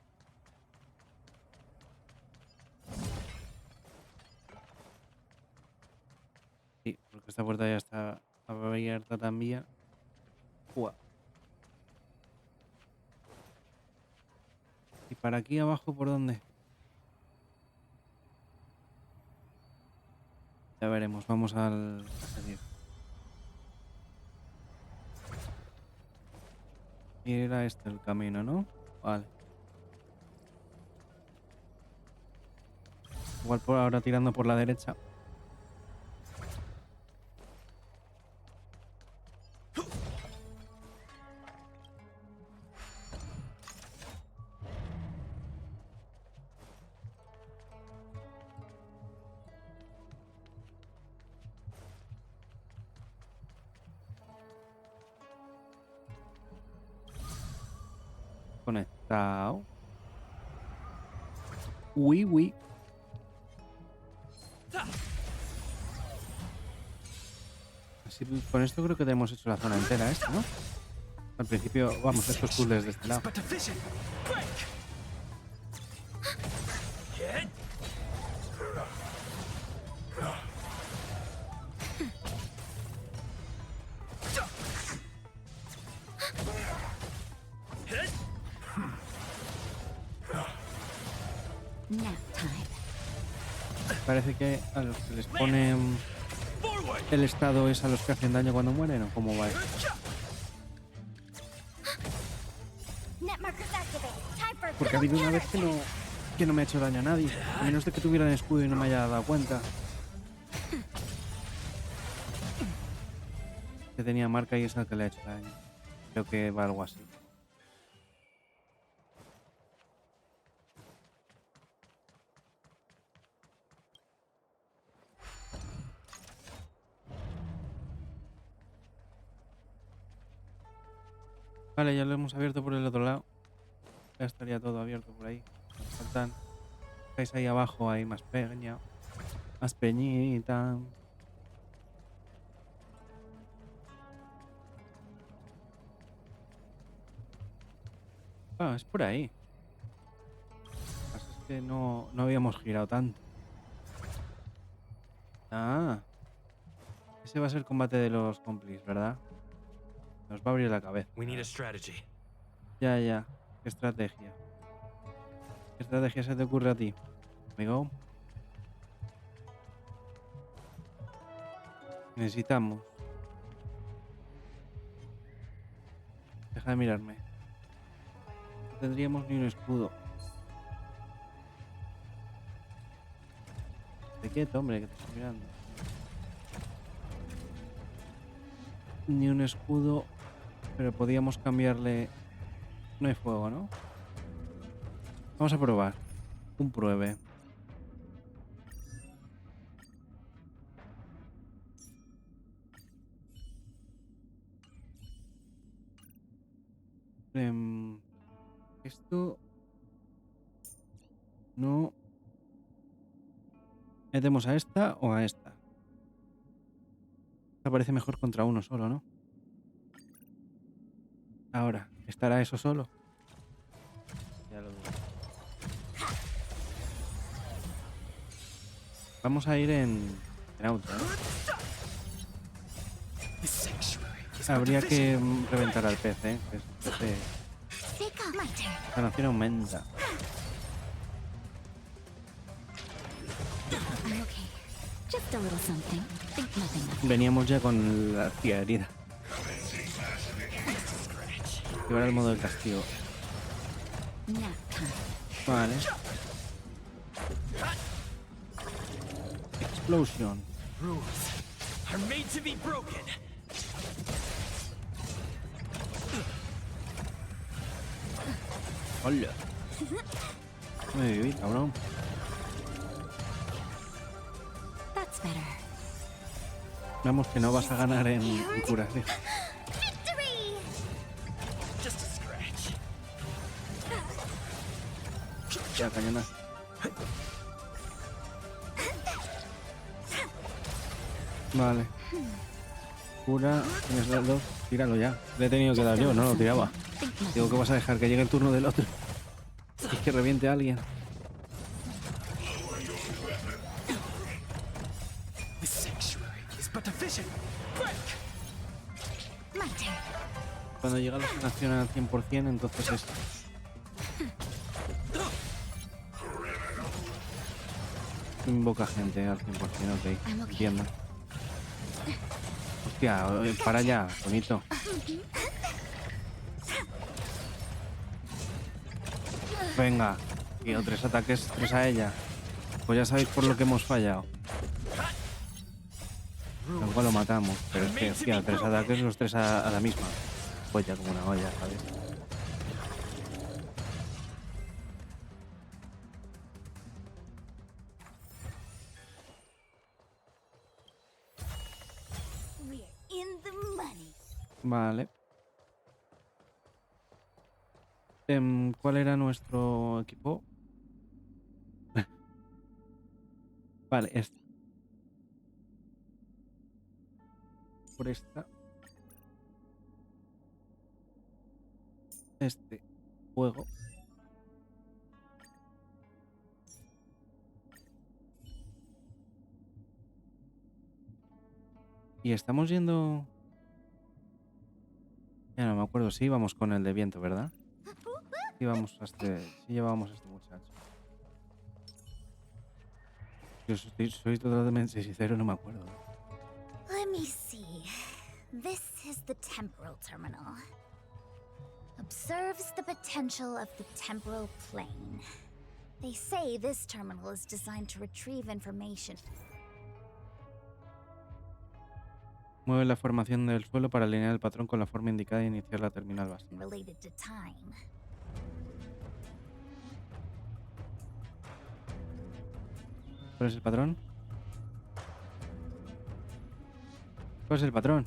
Speaker 1: Sí, porque esta puerta ya está abierta también. Ua. ¿Y para aquí abajo por dónde? haremos? Vamos a seguir. Y era este el camino, ¿no? Vale. Igual por ahora tirando por la derecha. Conectado. Uy. Así, con esto creo que hemos hecho la zona entera esta, ¿no? Al principio, vamos, estos puzzles de este lado. Parece que a los que les ponen el estado es a los que hacen daño cuando mueren, ¿o cómo va esto? Porque ha habido una vez que no me ha hecho daño a nadie, a menos de que tuvieran escudo y no me haya dado cuenta. Que tenía marca y es al que le ha hecho daño. Creo que va algo así. Vale, ya lo hemos abierto por el otro lado. Ya estaría todo abierto por ahí. Nos faltan. Estáis ahí abajo, hay más peña. Más peñita. Ah, es por ahí. Lo que pasa es que no habíamos girado tanto. Ah. Ese va a ser el combate de los complis, ¿verdad? Nos va a abrir la cabeza.
Speaker 7: We need a strategy.
Speaker 1: Ya. ¿Qué estrategia? ¿Qué estrategia se te ocurre a ti, amigo? Necesitamos. Deja de mirarme. No tendríamos ni un escudo. Te quieto, hombre, que te estoy mirando. Ni un escudo, pero podíamos cambiarle. No hay fuego, ¿no? Vamos a probar. Un pruebe. Esto no. ¿Metemos a esta o a esta? Esta parece mejor contra uno solo, ¿no? Ahora, ¿estará eso solo? Ya lo dudo. Vamos a ir en auto, ¿eh? Habría que reventar al pez, ¿eh? La sanación aumenta. Veníamos ya con la tía herida. Y ahora el modo de castigo. Vale. Explosion. Hola. No me viví, cabrón. Vamos, que no vas a ganar en curas, ¿eh? Ya, cañona. Vale. Cura, tienes las dos. Tíralo ya. Le he tenido que dar yo, no lo tiraba. Digo que vas a dejar que llegue el turno del otro. Y que reviente a alguien. Cuando llega la sanación al 100%, entonces es... invoca gente al 100%, ok. Entiendo. Hostia, para allá, bonito. Venga, tío, 3 ataques, 3 a ella. Pues ya sabéis por lo que hemos fallado. Luego lo matamos, pero es que, hostia, 3 ataques, los 3 a la misma. Polla como una olla, ¿sabes? Vale. ¿Cuál era nuestro equipo? Vale, este. Por esta. Este. Fuego. Y estamos yendo... Ya no me acuerdo, sí íbamos con el de viento, ¿verdad? Sí, sí llevábamos a este muchacho. Yo soy totalmente sincero, no me acuerdo.
Speaker 11: Let me see. This is the temporal terminal. Observes the potential of the temporal plane. They say this terminal is designed to retrieve information.
Speaker 1: Mueve la formación del suelo para alinear el patrón con la forma indicada e iniciar la terminal básica.
Speaker 11: Related to time.
Speaker 1: ¿Cuál es el patrón? ¿Cuál es el patrón?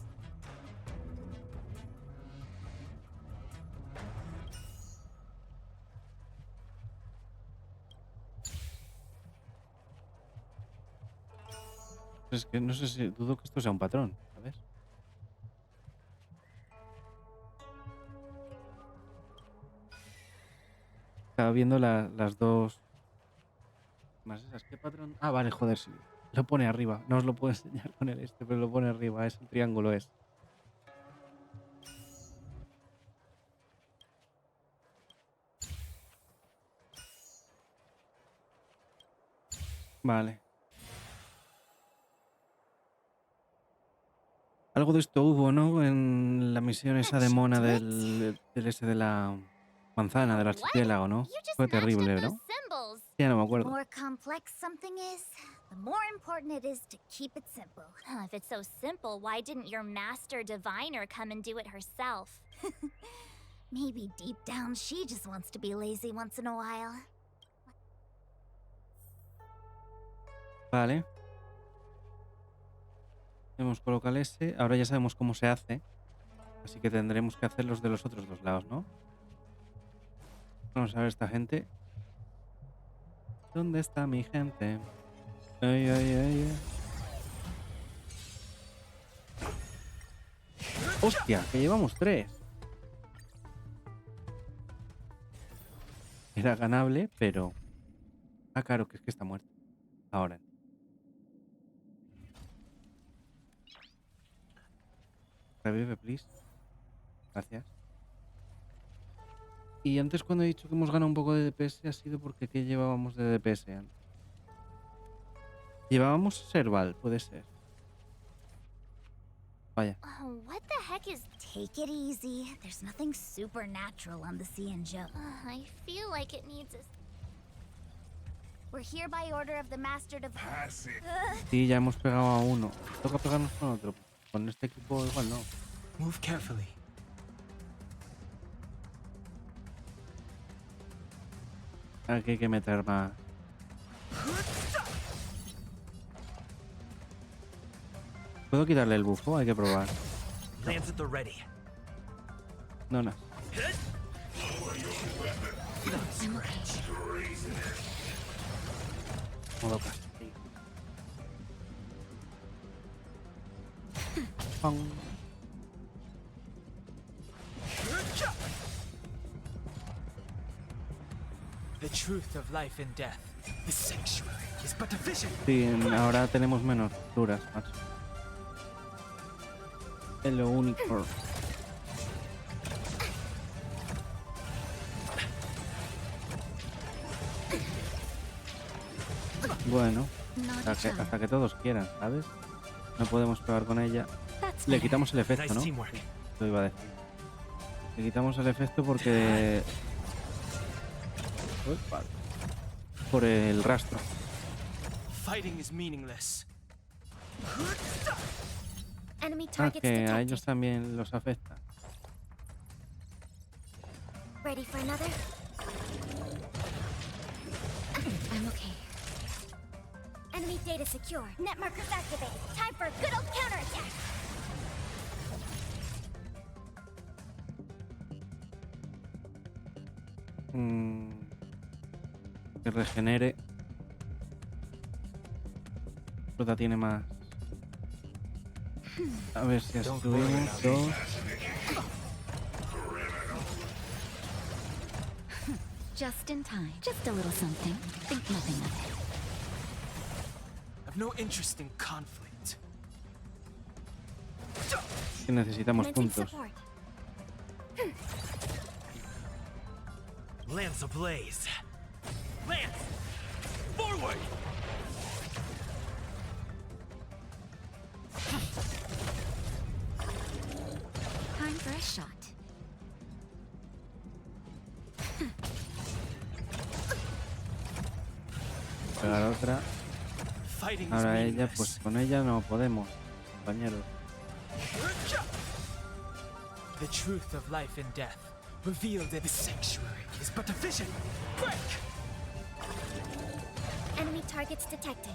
Speaker 1: Es que no sé si dudo que esto sea un patrón, ¿sabes? Estaba viendo las dos... Más esas, ¿qué patrón? Ah, vale, joder, sí. Lo pone arriba. No os lo puedo enseñar con el este, pero lo pone arriba. Es un triángulo, es. Vale. Algo de esto hubo, ¿no? En la misión esa de Mona del ese de la manzana, del archipiélago, ¿no? Fue terrible, ¿no? Ya no me
Speaker 11: The
Speaker 1: acuerdo.
Speaker 11: more complex something is, the more important it is to keep it simple.
Speaker 17: If it's so simple, why didn't your master diviner come and do it herself?
Speaker 11: Maybe deep down she just wants to be lazy once in a while.
Speaker 1: Vale. Hemos colocado ese. Ahora ya sabemos cómo se hace. Así que tendremos que hacer los de los otros dos lados, ¿no? Vamos a ver esta gente. ¿Dónde está mi gente? Ay, ay, ay, ay. ¡Hostia! Que llevamos 3. Era ganable, pero... Ah, claro, que es que está muerto. Ahora. Revive, please. Gracias. Y antes cuando he dicho que hemos ganado un poco de DPS ha sido porque ¿qué llevábamos de DPS antes? Llevábamos Serval, puede ser. Vaya.
Speaker 11: What the heck is... Take it easy. There's nothing supernatural on the Cienjo.
Speaker 17: I feel like it needs a...
Speaker 11: We're here by order of the Master Divine.
Speaker 1: Sí, ya hemos pegado a uno. Toca pegarnos con otro. Con este equipo igual no.
Speaker 14: Move carefully.
Speaker 1: Aquí hay que meter más. ¿Puedo quitarle el bufo? Hay que probar.
Speaker 14: Lands at the ready.
Speaker 1: No, no. Modo castigo. Pong.
Speaker 14: The truth of life and death. The sanctuary is but a vision.
Speaker 1: Sí, ahora tenemos menos duras, macho. Es lo único. Bueno, Hasta que todos quieran, ¿sabes? No podemos pegar con ella. Le quitamos el efecto, ¿no? Lo iba a decir. Le quitamos el efecto porque... Uy, vale. Por el rastro.
Speaker 14: Fighting is meaningless.
Speaker 1: Que a ellos también los afecta.
Speaker 11: Ready for another? I'm okay. Enemy data secure. Net markers activated. Time for a good old counterattack.
Speaker 1: Que regenere. Fruta tiene más. A ver si subimos 2.
Speaker 19: Just in time. Just a little something. Think nothing of it.
Speaker 14: I've no interest in conflict.
Speaker 1: Que necesitamos puntos.
Speaker 15: Lance ablaze. Lance! Forward!
Speaker 19: Time for a shot.
Speaker 1: Pegar otra. Ahora ella, pues con ella no podemos, compañeros.
Speaker 14: The truth of life and death, revealed in the sanctuary, is but a vision. Quick!
Speaker 11: Enemy targets detected.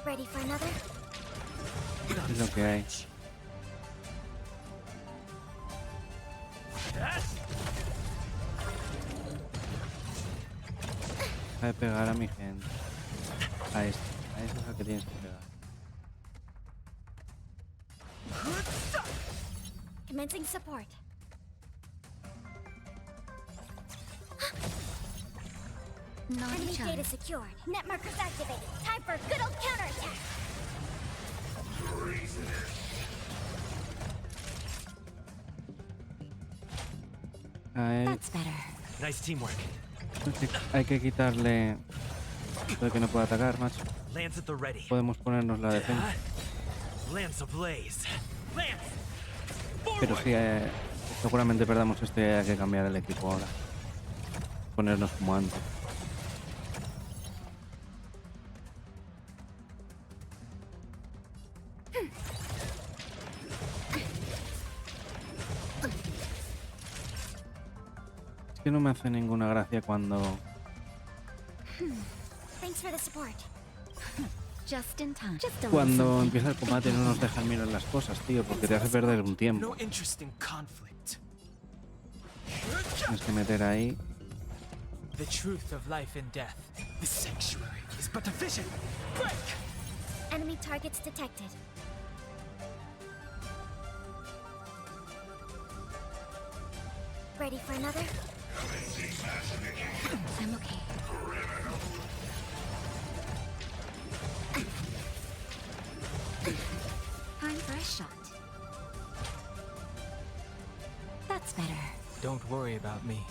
Speaker 11: Ready for another?
Speaker 1: Es lo que hay. Deja de pegar a mi gente. A este es al que tienes que pegar.
Speaker 11: Commencing support. Enemy data secured. Net markers activated. Time for a good old counterattack.
Speaker 19: That's better.
Speaker 15: Nice teamwork.
Speaker 1: Hay que quitarle lo de que no puede atacar, macho.
Speaker 15: Lance at the ready.
Speaker 1: Podemos ponernos la defensa.
Speaker 15: Lance ablaze. Lance!
Speaker 1: Pero sí, seguramente perdamos este y hay que cambiar el equipo ahora. Ponernos como antes. Es que no me hace ninguna gracia cuando...
Speaker 11: Thanks for the support.
Speaker 19: Just in time.
Speaker 1: Cuando empieza el combate no nos dejan mirar las cosas, tío, porque te hace perder un tiempo.
Speaker 14: No interest in conflict.
Speaker 1: Tienes que meter ahí.
Speaker 14: The truth of life and death, the sanctuary, is but a vision. Quick!
Speaker 11: Enemy targets detected. Ready for another?
Speaker 19: I'm okay. Time for a shot. That's better.
Speaker 14: Don't worry about me.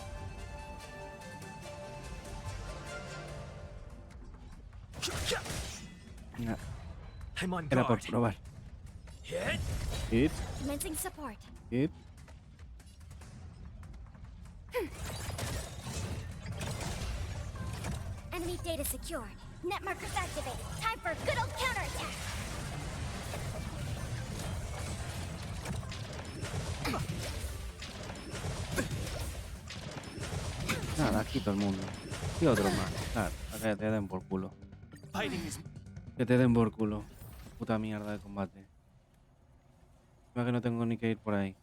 Speaker 1: No.
Speaker 15: I'm on
Speaker 1: Era por
Speaker 15: guard.
Speaker 1: probar.
Speaker 15: Hit.
Speaker 1: Hit.
Speaker 11: Commencing support.
Speaker 1: Hit.
Speaker 11: Enemy data secured. Net markers activated. Time for a good old counterattack.
Speaker 1: Nada, quito el mundo. Y otro más. Claro, para que te den por culo. Que te den por culo. Puta mierda de combate. Encima que no tengo ni que ir por ahí.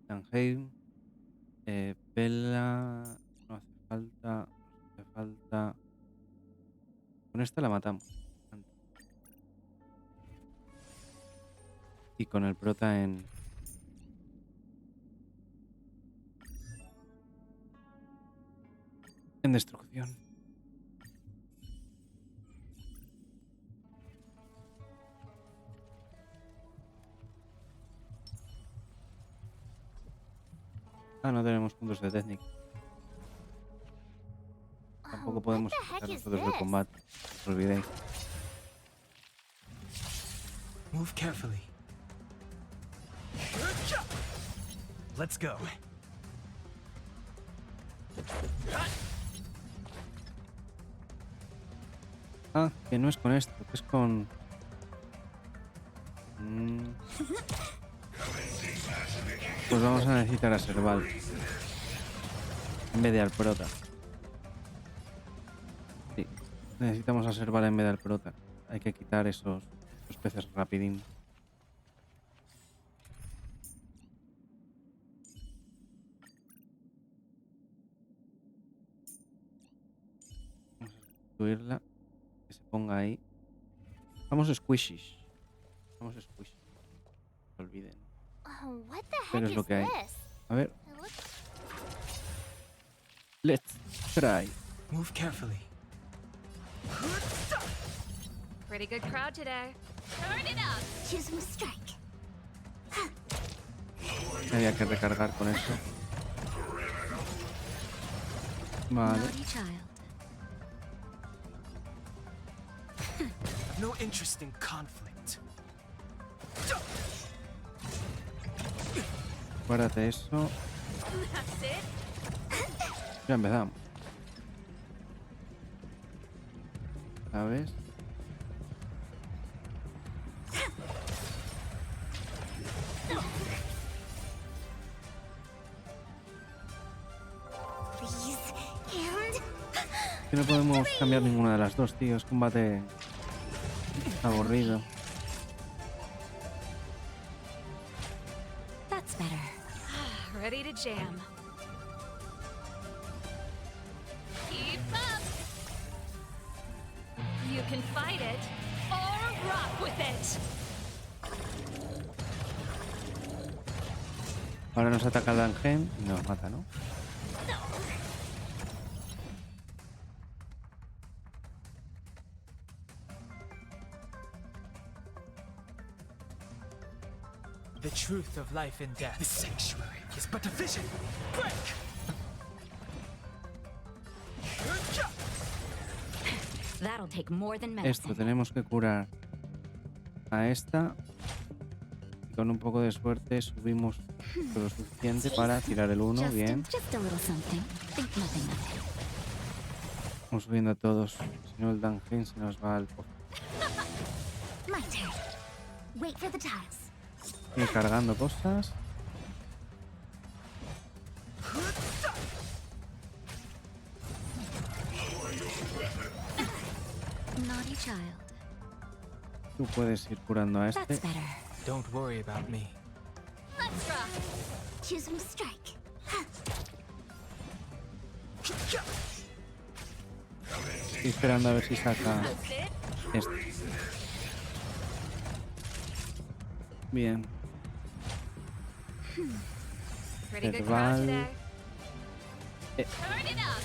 Speaker 1: Sanheim. Pela. No hace falta. No hace falta. Con esta la matamos. Y con el prota en destrucción. Ah, no tenemos puntos de técnica. Tampoco podemos
Speaker 17: what the heck
Speaker 1: quitar
Speaker 17: is
Speaker 1: nosotros de
Speaker 17: this?
Speaker 1: combate. No os olvidéis.
Speaker 14: Move carefully. Let's go.
Speaker 1: Ah, que no es con esto, que es con... Pues vamos a necesitar a Serval en vez de al prota. Sí, necesitamos a Serval en vez de al prota. Hay que quitar esos peces rapidín. Vamos a sustituirla. Que se ponga ahí. Vamos squishies. Vamos squishies. No se olviden.
Speaker 17: What the
Speaker 1: Pero
Speaker 17: heck
Speaker 1: es lo
Speaker 17: is
Speaker 1: que hay.
Speaker 17: this?
Speaker 1: A ver.
Speaker 17: It looks
Speaker 1: Let's try.
Speaker 14: Move carefully.
Speaker 3: Pretty good crowd today. Turn it up.
Speaker 11: Choose one strike.
Speaker 1: Había que recargar con eso. Vale.
Speaker 13: Naughty child.
Speaker 14: No interest in conflict.
Speaker 1: Guárdate eso.
Speaker 3: That's it.
Speaker 1: Ya empezamos. ¿Sabes?
Speaker 11: Please. And...
Speaker 1: Que no podemos cambiar ninguna de las dos, tío. Es combate aburrido.
Speaker 13: That's better.
Speaker 3: Ready to jam. Keep up. You can fight it or rock with it.
Speaker 1: Ahora nos ataca el Dangen y nos mata, ¿no?
Speaker 14: The truth of life and death. The sanctuary is but a vision. Break!
Speaker 19: That'll take more than
Speaker 1: Esto
Speaker 19: medicine.
Speaker 1: tenemos que curar a esta. Y con un poco de suerte subimos lo suficiente para tirar el 1. Bien.
Speaker 19: Just a little something. Think nothing of it.
Speaker 1: Vamos subiendo a todos. Si no, el Dangen se nos va al pozo.
Speaker 11: My turn. Wait for the tiles.
Speaker 1: Y cargando cosas.
Speaker 13: Naughty child.
Speaker 1: Tú puedes ir curando a este.
Speaker 13: That's better.
Speaker 14: Don't worry about me.
Speaker 11: Let's rock. Choose one strike.
Speaker 1: Estoy esperando a ver si saca este. Bien.
Speaker 3: Pretty good crowd
Speaker 1: Serval.
Speaker 3: today. Turn it up.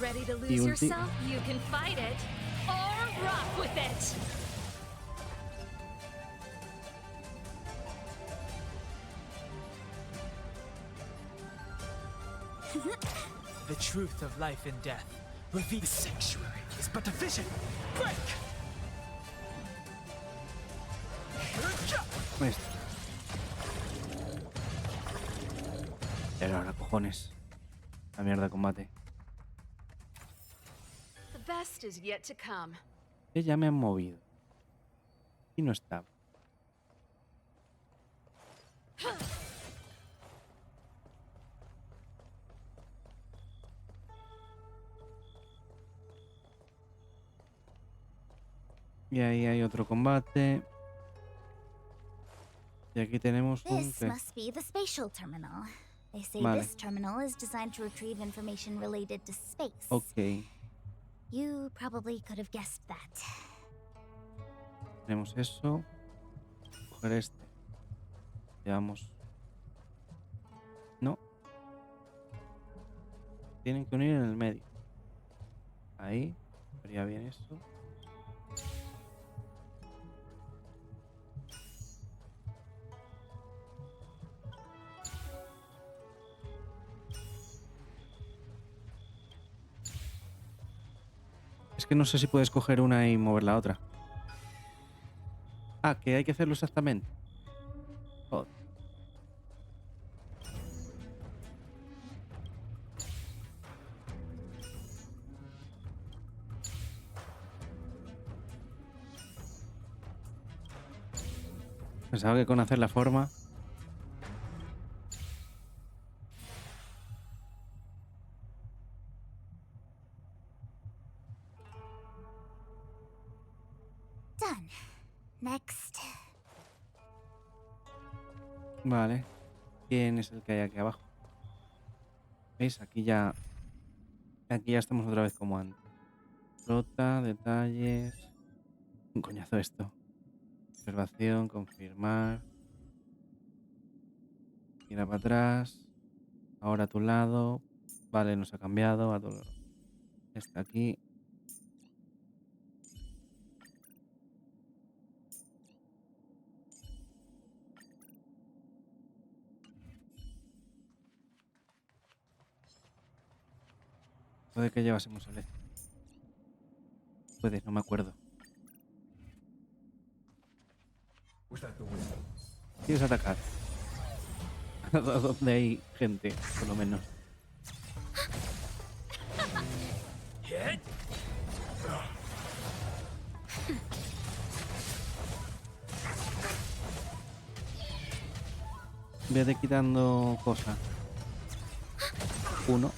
Speaker 3: Ready to
Speaker 1: Y
Speaker 3: lose
Speaker 1: ulti.
Speaker 3: yourself? You can fight it or rock with it.
Speaker 14: The truth of life and death. Reveal the sanctuary is but a vision. Break!
Speaker 1: Este. Pero ahora, cojones. La mierda de combate.
Speaker 3: The best is yet to come.
Speaker 1: Ya me han movido. Y no estaba. Y ahí hay otro combate. Y aquí tenemos un...
Speaker 11: This must be the spatial terminal. They say
Speaker 1: Vale.
Speaker 11: this terminal is designed to retrieve information related to space.
Speaker 1: Ok.
Speaker 11: You probably could have guessed that.
Speaker 1: Tenemos eso. Coger este. Llevamos... No. Tienen que unir en el medio. Ahí. Estaría bien eso. Es que no sé si puedes coger una y mover la otra. Ah, que hay que hacerlo exactamente. Joder. Pensaba que con hacer la forma...
Speaker 11: Done. Next.
Speaker 1: Vale. ¿Quién es el que hay aquí abajo? ¿Veis? Aquí ya estamos otra vez como antes. Rota, detalles... Un coñazo esto. Observación, confirmar. Mira para atrás. Ahora a tu lado. Vale, nos ha cambiado. A tu... Está aquí. Puede que llevásemos el... Puede, no me acuerdo. ¿Quieres atacar? Donde hay gente, por lo menos. Vete quitando cosas. Uno.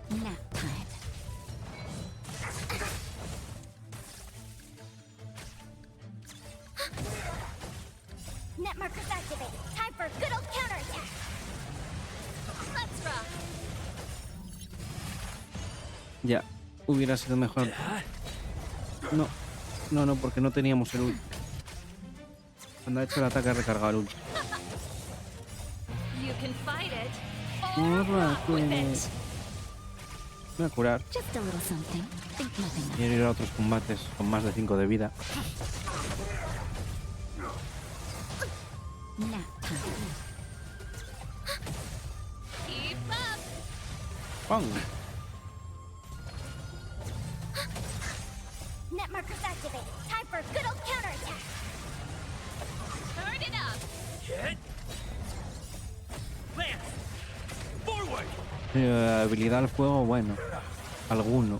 Speaker 19: Nap time.
Speaker 11: Net markers activated. Time for a good old counterattack. Let's rock.
Speaker 1: Ya, hubiera sido mejor. No, porque no teníamos el ult. Cuando ha hecho el ataque ha recargado el ult.
Speaker 13: You can fight it.
Speaker 1: Voy a curar.
Speaker 19: Just a little something. Think nothing of it.
Speaker 1: Quiero ir a otros combates con más de 5 de vida.
Speaker 19: Nap time.
Speaker 13: Keep up.
Speaker 1: ¡Pum!
Speaker 11: Net markers activated. Time for a good old counterattack.
Speaker 13: Turn it up.
Speaker 15: Lance! Forward!
Speaker 1: Habilidad al fuego, bueno. Alguno.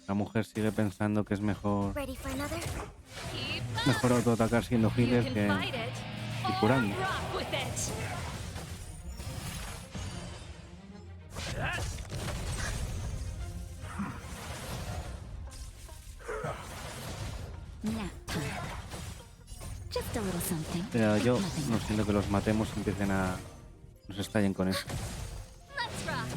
Speaker 1: La mujer sigue pensando que es mejor
Speaker 11: Ready for another?
Speaker 1: mejor autoatacar siendo healer que y curando.
Speaker 13: Rock with it.
Speaker 19: Nap time. Just a little something.
Speaker 1: Pero
Speaker 19: Think
Speaker 1: yo
Speaker 19: nothing
Speaker 1: no
Speaker 19: of it.
Speaker 1: siento que los matemos y empiecen a... nos estallen con eso.
Speaker 11: Let's rock.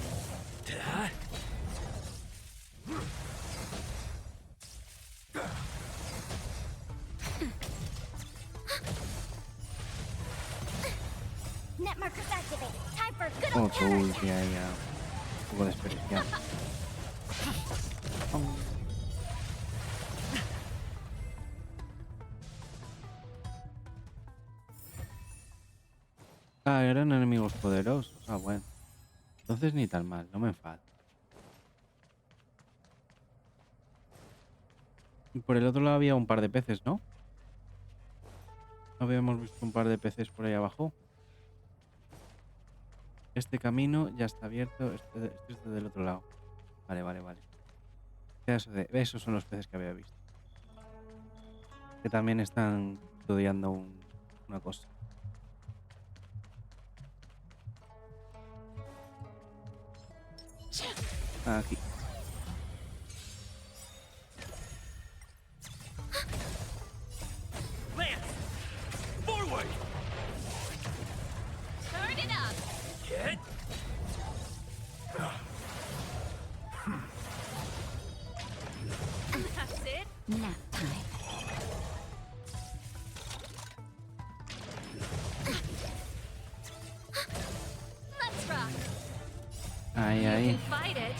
Speaker 11: Net markers activated. Time for a good old
Speaker 1: Otro ulti ahí ya. Un poco desperdiciado. Ah, eran enemigos poderosos. Ah, bueno. Entonces ni tan mal, no me enfado. Y por el otro lado había un par de peces, ¿no? Habíamos visto un par de peces por ahí abajo. Este camino ya está abierto. Este es del otro lado. Vale. Esos son los peces que había visto. Que también están estudiando una cosa. Aquí.
Speaker 15: Lance! Forward!
Speaker 13: Turn it up.
Speaker 15: Hit!
Speaker 13: That's it.
Speaker 19: Nap time.
Speaker 11: Let's rock.
Speaker 1: Ahí.
Speaker 13: You can fight it.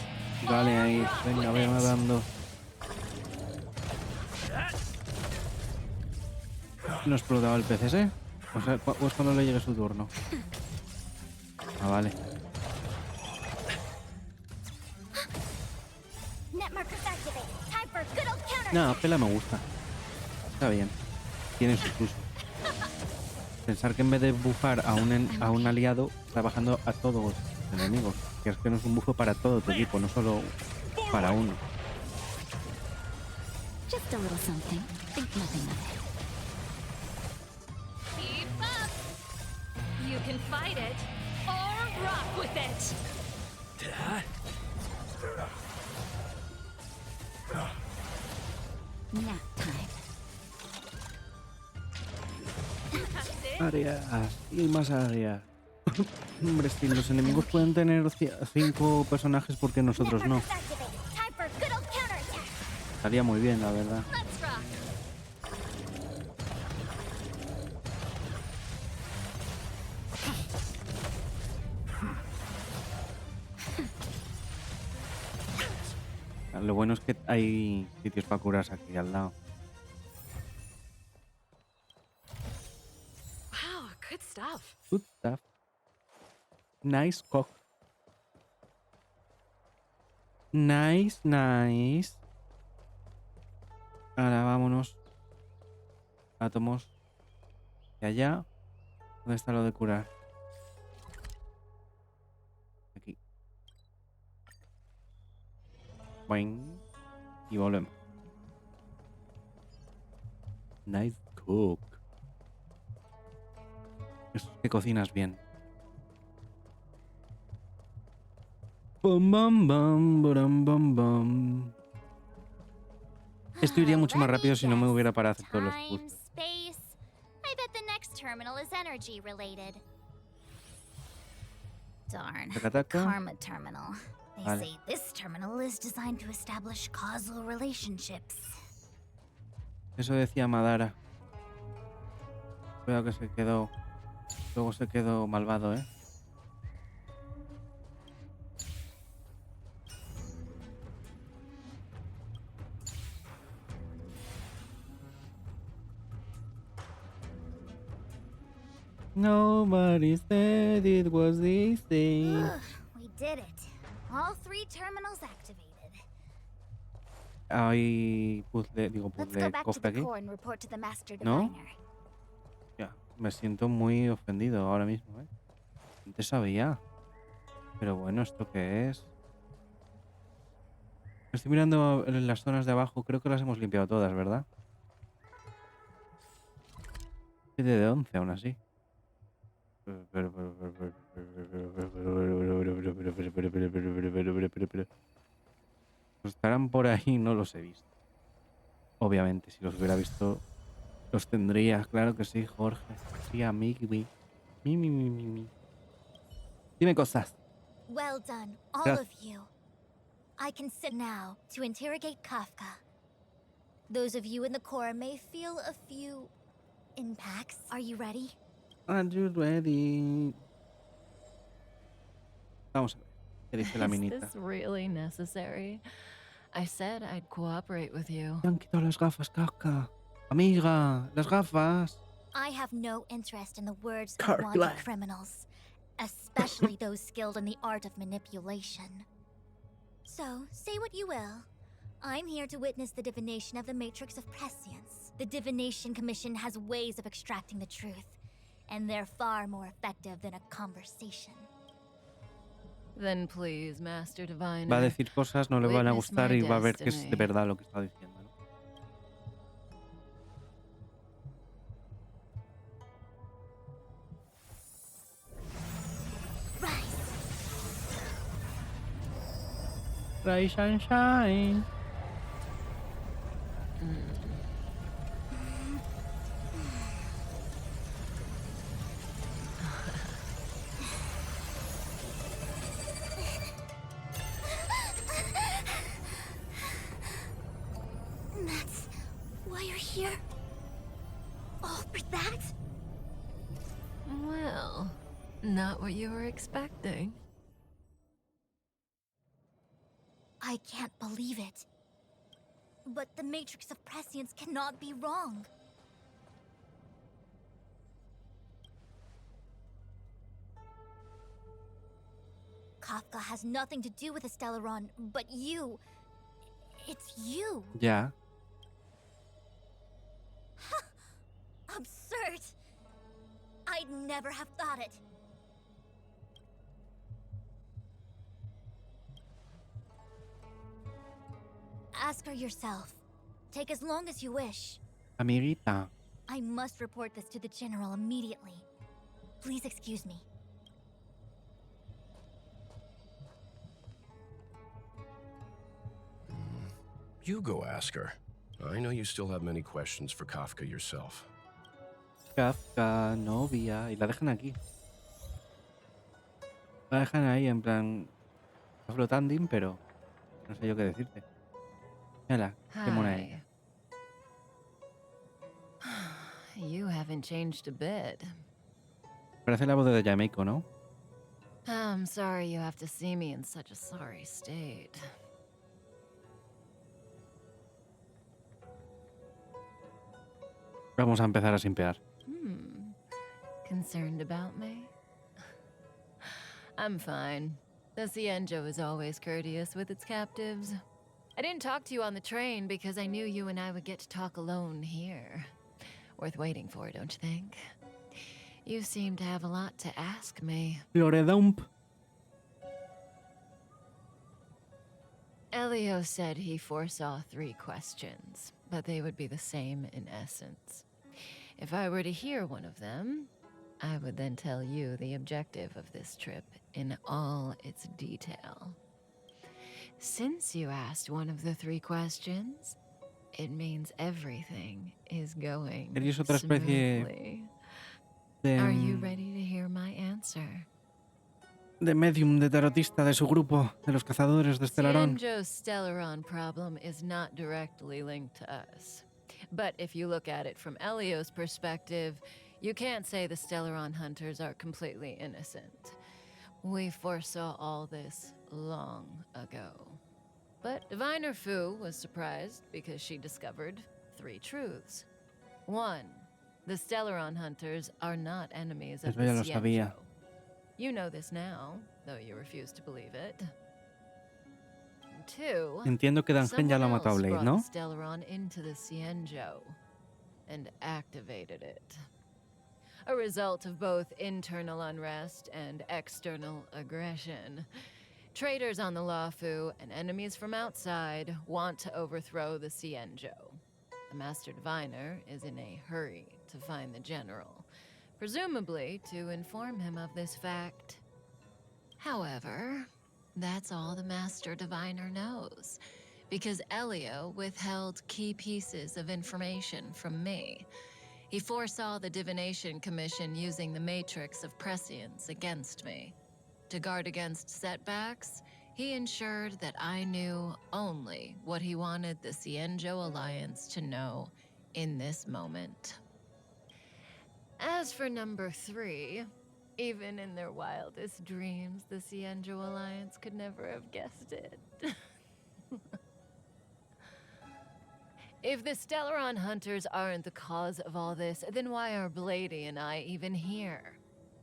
Speaker 1: Vale, ahí. Venga, voy dando. No explotaba el PCS. O sea, o es cuando le llegue su turno. Ah, vale. No, Pela me gusta. Está bien. Tiene sus usos. Pensar que en vez de bufar a un aliado, está bajando a todos los enemigos. Que es que no es un bufo para todo tu equipo, no solo para uno.
Speaker 19: Just a little something. Think nothing of it.
Speaker 13: Keep up! You can fight it, or rock with it!
Speaker 19: Nap time.
Speaker 1: Áreas y más áreas. Hombre, si los enemigos pueden tener 5 personajes, ¿por qué nosotros no? Estaría muy bien, la verdad. Lo bueno es que hay sitios para curarse aquí al lado.
Speaker 13: Wow, good stuff.
Speaker 1: Good stuff. Nice cock. Nice, nice. Ahora vámonos. Átomos. De allá. ¿Dónde está lo de curar? Aquí. Boing. Y volvemos. Nice cook. Es que cocinas bien. Bum, bum, bum, bum, bum, bum. Esto iría mucho más rápido si no me hubiera parado a hacer todos los
Speaker 17: Time,
Speaker 1: puzzles.
Speaker 17: space. I bet the next terminal is energy related.
Speaker 11: Darn.
Speaker 1: Taca-taca.
Speaker 11: Karma terminal. They
Speaker 1: Vale.
Speaker 11: say this terminal is designed to establish causal relationships.
Speaker 1: Eso decía Madara. Creo que se quedó. Luego se quedó malvado, ¿eh? Nobody said it was easy.
Speaker 11: Ugh, we did it. All 3 terminals activated.
Speaker 1: Hay puzzle,
Speaker 11: Let's
Speaker 1: puzzle
Speaker 11: go back to
Speaker 1: cofre
Speaker 11: the
Speaker 1: aquí.
Speaker 11: core and report to the Master
Speaker 1: ¿No?
Speaker 11: Diviner.
Speaker 1: Ya, me siento muy ofendido ahora mismo, ¿eh? Antes sabía. Pero bueno, ¿esto qué es? Estoy mirando en las zonas de abajo. Creo que las hemos limpiado todas, ¿verdad? 7 de 11 aún así. Estarán por ahí, no los he visto. Obviamente, si los hubiera visto, los tendría. Claro que sí, Jorge. Sí, amigui. Mi. Dime cosas.
Speaker 11: Well done, all
Speaker 1: Gracias.
Speaker 11: of you. I can sit now to interrogate Kafka. Those of you in the core may feel a few impacts. Are you ready?
Speaker 1: Are you ready? Vamos a ver. ¿Qué dice la
Speaker 6: Is
Speaker 1: minita?
Speaker 6: this really necessary? I said I'd cooperate with you.
Speaker 1: Te han quitado las gafas, Kafka. Amiga, las gafas.
Speaker 11: I have no interest in the words of
Speaker 1: Carglass.
Speaker 11: wanted criminals, especially those skilled in the art of manipulation. So, say what you will. I'm here to witness the divination of the Matrix of Prescience. The Divination Commission has ways of extracting the truth, and they're far more effective than a conversation.
Speaker 6: Then please, Master Diviner.
Speaker 1: Va a decir cosas, no le van a
Speaker 6: witness
Speaker 1: gustar
Speaker 6: my
Speaker 1: y va a ver que es de
Speaker 6: destiny.
Speaker 1: verdad lo que está diciendo, ¿no? Rise and shine.
Speaker 11: That's why you're here? All for that?
Speaker 6: Well, not what you were expecting.
Speaker 11: I can't believe it. But the Matrix of Prescience cannot be wrong. Kafka has nothing to do with Estelaron, but you. It's you.
Speaker 1: Ya.
Speaker 11: Absurd. I'd never have thought it. Ask her yourself. Take as long as you wish.
Speaker 1: Amiguita.
Speaker 11: I must report this to the General immediately. Please excuse me.
Speaker 12: You go ask her. I know you still have many questions for Kafka yourself.
Speaker 1: Kafka, novia. Y la dejan aquí. La dejan ahí en plan... flotando, pero... no sé yo qué decirte. Mira, qué mona ella.
Speaker 6: You haven't changed a bit.
Speaker 1: Parece la voz de Jamaico, ¿no?
Speaker 6: I'm sorry you have to see me in such a sorry state.
Speaker 1: Vamos a empezar a simpear.
Speaker 6: Concerned about me? I'm fine. The Cienjo is always courteous with its captives. I didn't talk to you on the train because I knew you and I would get to talk alone here. Worth waiting for, don't you think? You seem to have a lot to ask me.
Speaker 1: Loredump.
Speaker 6: Elio said he foresaw 3 questions, but they would be the same in essence. If I were to hear one of them, I would then tell you the objective of this trip in all its detail. Since you asked one of the 3 questions, it means everything is going
Speaker 1: Eres otra especie
Speaker 6: smoothly.
Speaker 1: de...
Speaker 6: Are you ready to hear my answer?
Speaker 1: de medium, de tarotista de su grupo, de los Cazadores de Estelaron.
Speaker 6: Cienjo's Stellaron problem is not directly linked to us. But if you look at it from Elio's perspective, you can't say the Stellaron hunters are completely innocent. We foresaw all this long ago. But Diviner Fu was surprised because she discovered 3 truths. 1, the Stellaron hunters are not enemies of
Speaker 1: Eso
Speaker 6: the
Speaker 1: ya lo
Speaker 6: Cienjo.
Speaker 1: sabía.
Speaker 6: You know this now, though you refuse to believe it. 2,
Speaker 1: Entiendo que Dangen ya lo ha
Speaker 6: someone
Speaker 1: matado a
Speaker 6: else
Speaker 1: Blade,
Speaker 6: brought
Speaker 1: ¿no?
Speaker 6: the Stellaron into the Cienjo and activated it. A result of both internal unrest and external aggression. Traitors on the Luofu and enemies from outside want to overthrow the Cienjo. The Master Diviner is in a hurry to find the General, presumably to inform him of this fact. However, that's all the Master Diviner knows, because Elio withheld key pieces of information from me. He foresaw the Divination Commission using the Matrix of Prescience against me. To guard against setbacks, he ensured that I knew only what he wanted the Cienjo Alliance to know in this moment. As for number 3, even in their wildest dreams, the Cienjo Alliance could never have guessed it. If the Stellaron hunters aren't the cause of all this, then why are Blady and I even here?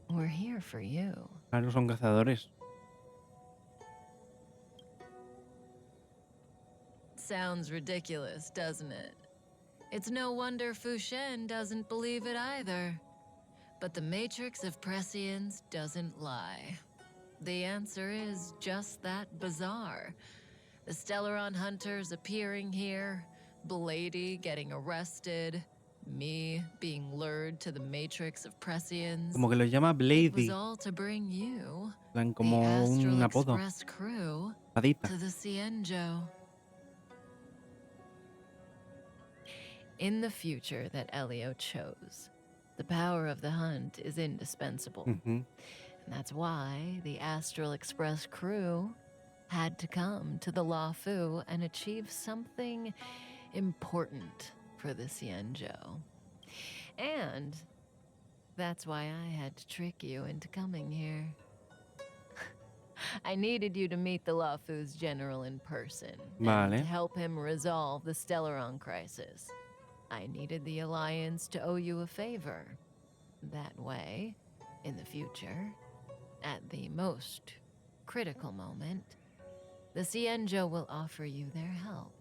Speaker 6: We're here for you.
Speaker 1: Claro, son cazadores.
Speaker 6: Sounds ridiculous, doesn't it? It's no wonder Fu Shen doesn't believe it either. But the Matrix of Prescience doesn't lie. The answer is just that bizarre. The Stellaron hunters appearing here, Blady getting arrested, me being lured to the Matrix of Prescience.
Speaker 1: Como que lo llama
Speaker 6: It was
Speaker 1: Blady.
Speaker 6: all to bring you,
Speaker 1: Plan
Speaker 6: the
Speaker 1: como
Speaker 6: Astral
Speaker 1: un apodo.
Speaker 6: Express crew,
Speaker 1: Padita.
Speaker 6: to the Cienjo. In the future that Elio chose, the power of the hunt is indispensable.
Speaker 1: Mhm.
Speaker 6: And that's why the Astral Express crew had to come to the Luofu and achieve something important for the Cienjo. And that's why I had to trick you into coming here. I needed you to meet the Luofu's general in person and
Speaker 1: Vale.
Speaker 6: to help him resolve the Stellaron crisis. I needed the Alliance to owe you a favor. That way, in the future, at the most critical moment, the Cienjo will offer you their help.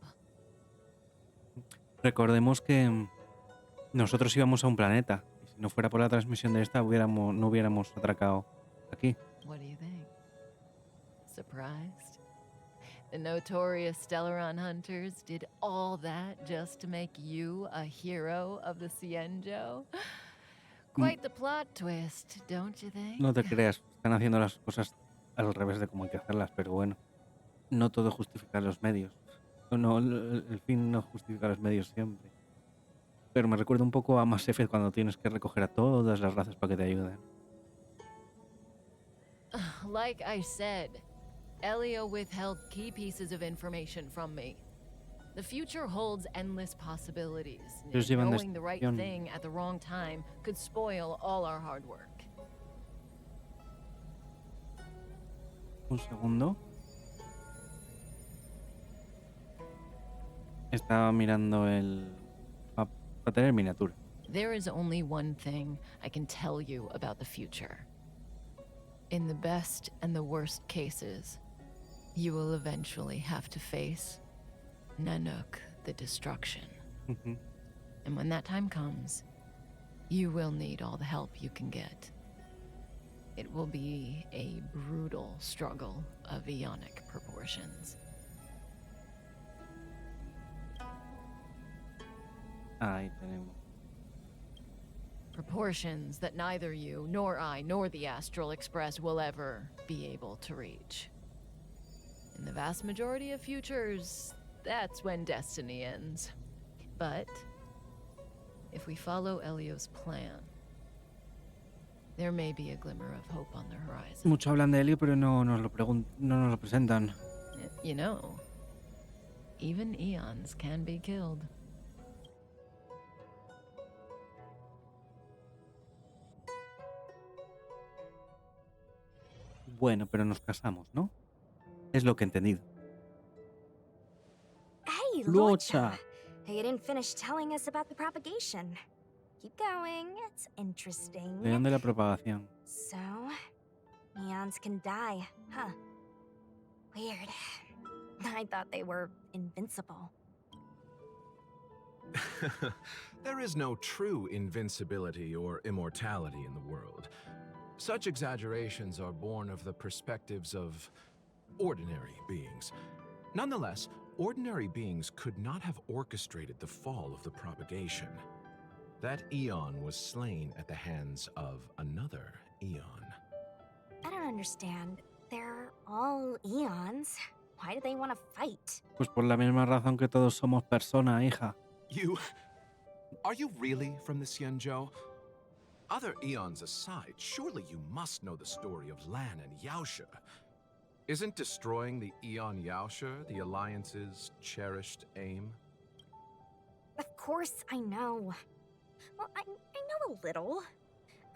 Speaker 1: Recordemos que nosotros íbamos a un planeta. Y si no fuera por la transmisión de esta, no hubiéramos atracado aquí.
Speaker 6: What do you think? Surprised? The notorious Stellaron hunters did all that just to make you a hero of the Cienjo? Quite the plot twist, don't you think?
Speaker 1: No te creas, están haciendo las cosas al revés de cómo hay que hacerlas, pero bueno, no todo justifica los medios. No, el fin no justifica los medios siempre. Pero me recuerda un poco a Mass Effect cuando tienes que recoger a todas las razas para que te ayuden.
Speaker 6: Like I said, Elio withheld key pieces of information from me. The future holds endless possibilities.
Speaker 1: Ellos llevan
Speaker 6: Knowing the right
Speaker 1: destrucción.
Speaker 6: thing at the wrong time could spoil all our hard work.
Speaker 1: Un segundo. Estaba mirando para tener miniatura.
Speaker 6: There is only one thing I can tell you about the future. In the best and the worst cases, you will eventually have to face Nanook, the destruction. And when that time comes, you will need all the help you can get. It will be a brutal struggle of Eonic proportions.
Speaker 1: Ahí tenemos.
Speaker 6: Proportions that neither you, nor I, nor the Astral Express will ever be able to reach. In the vast majority of futures, that's when destiny ends. But if we follow Elio's plan, there may be a glimmer of hope on the horizon.
Speaker 1: Mucho hablan de Helio, pero no nos lo presentan.
Speaker 6: You know, even eons can be killed.
Speaker 1: Bueno, pero nos casamos, ¿no? Es lo que he entendido.
Speaker 20: Hey,
Speaker 1: Lucha.
Speaker 20: Lucha! You didn't finish telling us about the propagation. Keep going, it's interesting.
Speaker 1: ¿De dónde la propagación?
Speaker 20: So, eons can die, huh? Weird. I thought they were invincible.
Speaker 12: There is no true invincibility or immortality in the world. Such exaggerations are born of the perspectives of ordinary beings. Nonetheless, ordinary beings could not have orchestrated the fall of the propagation. That eon was slain at the hands of another eon.
Speaker 20: I don't understand. They're all eons. Why do they want to fight?
Speaker 1: Pues por la misma razón que todos somos personas, hija.
Speaker 12: Are you really from the Cienjo? Other eons aside, surely you must know the story of Lan and Yaosha. Isn't destroying the Eon Yaosha the Alliance's cherished aim?
Speaker 20: Of course I know. Well, I know a little.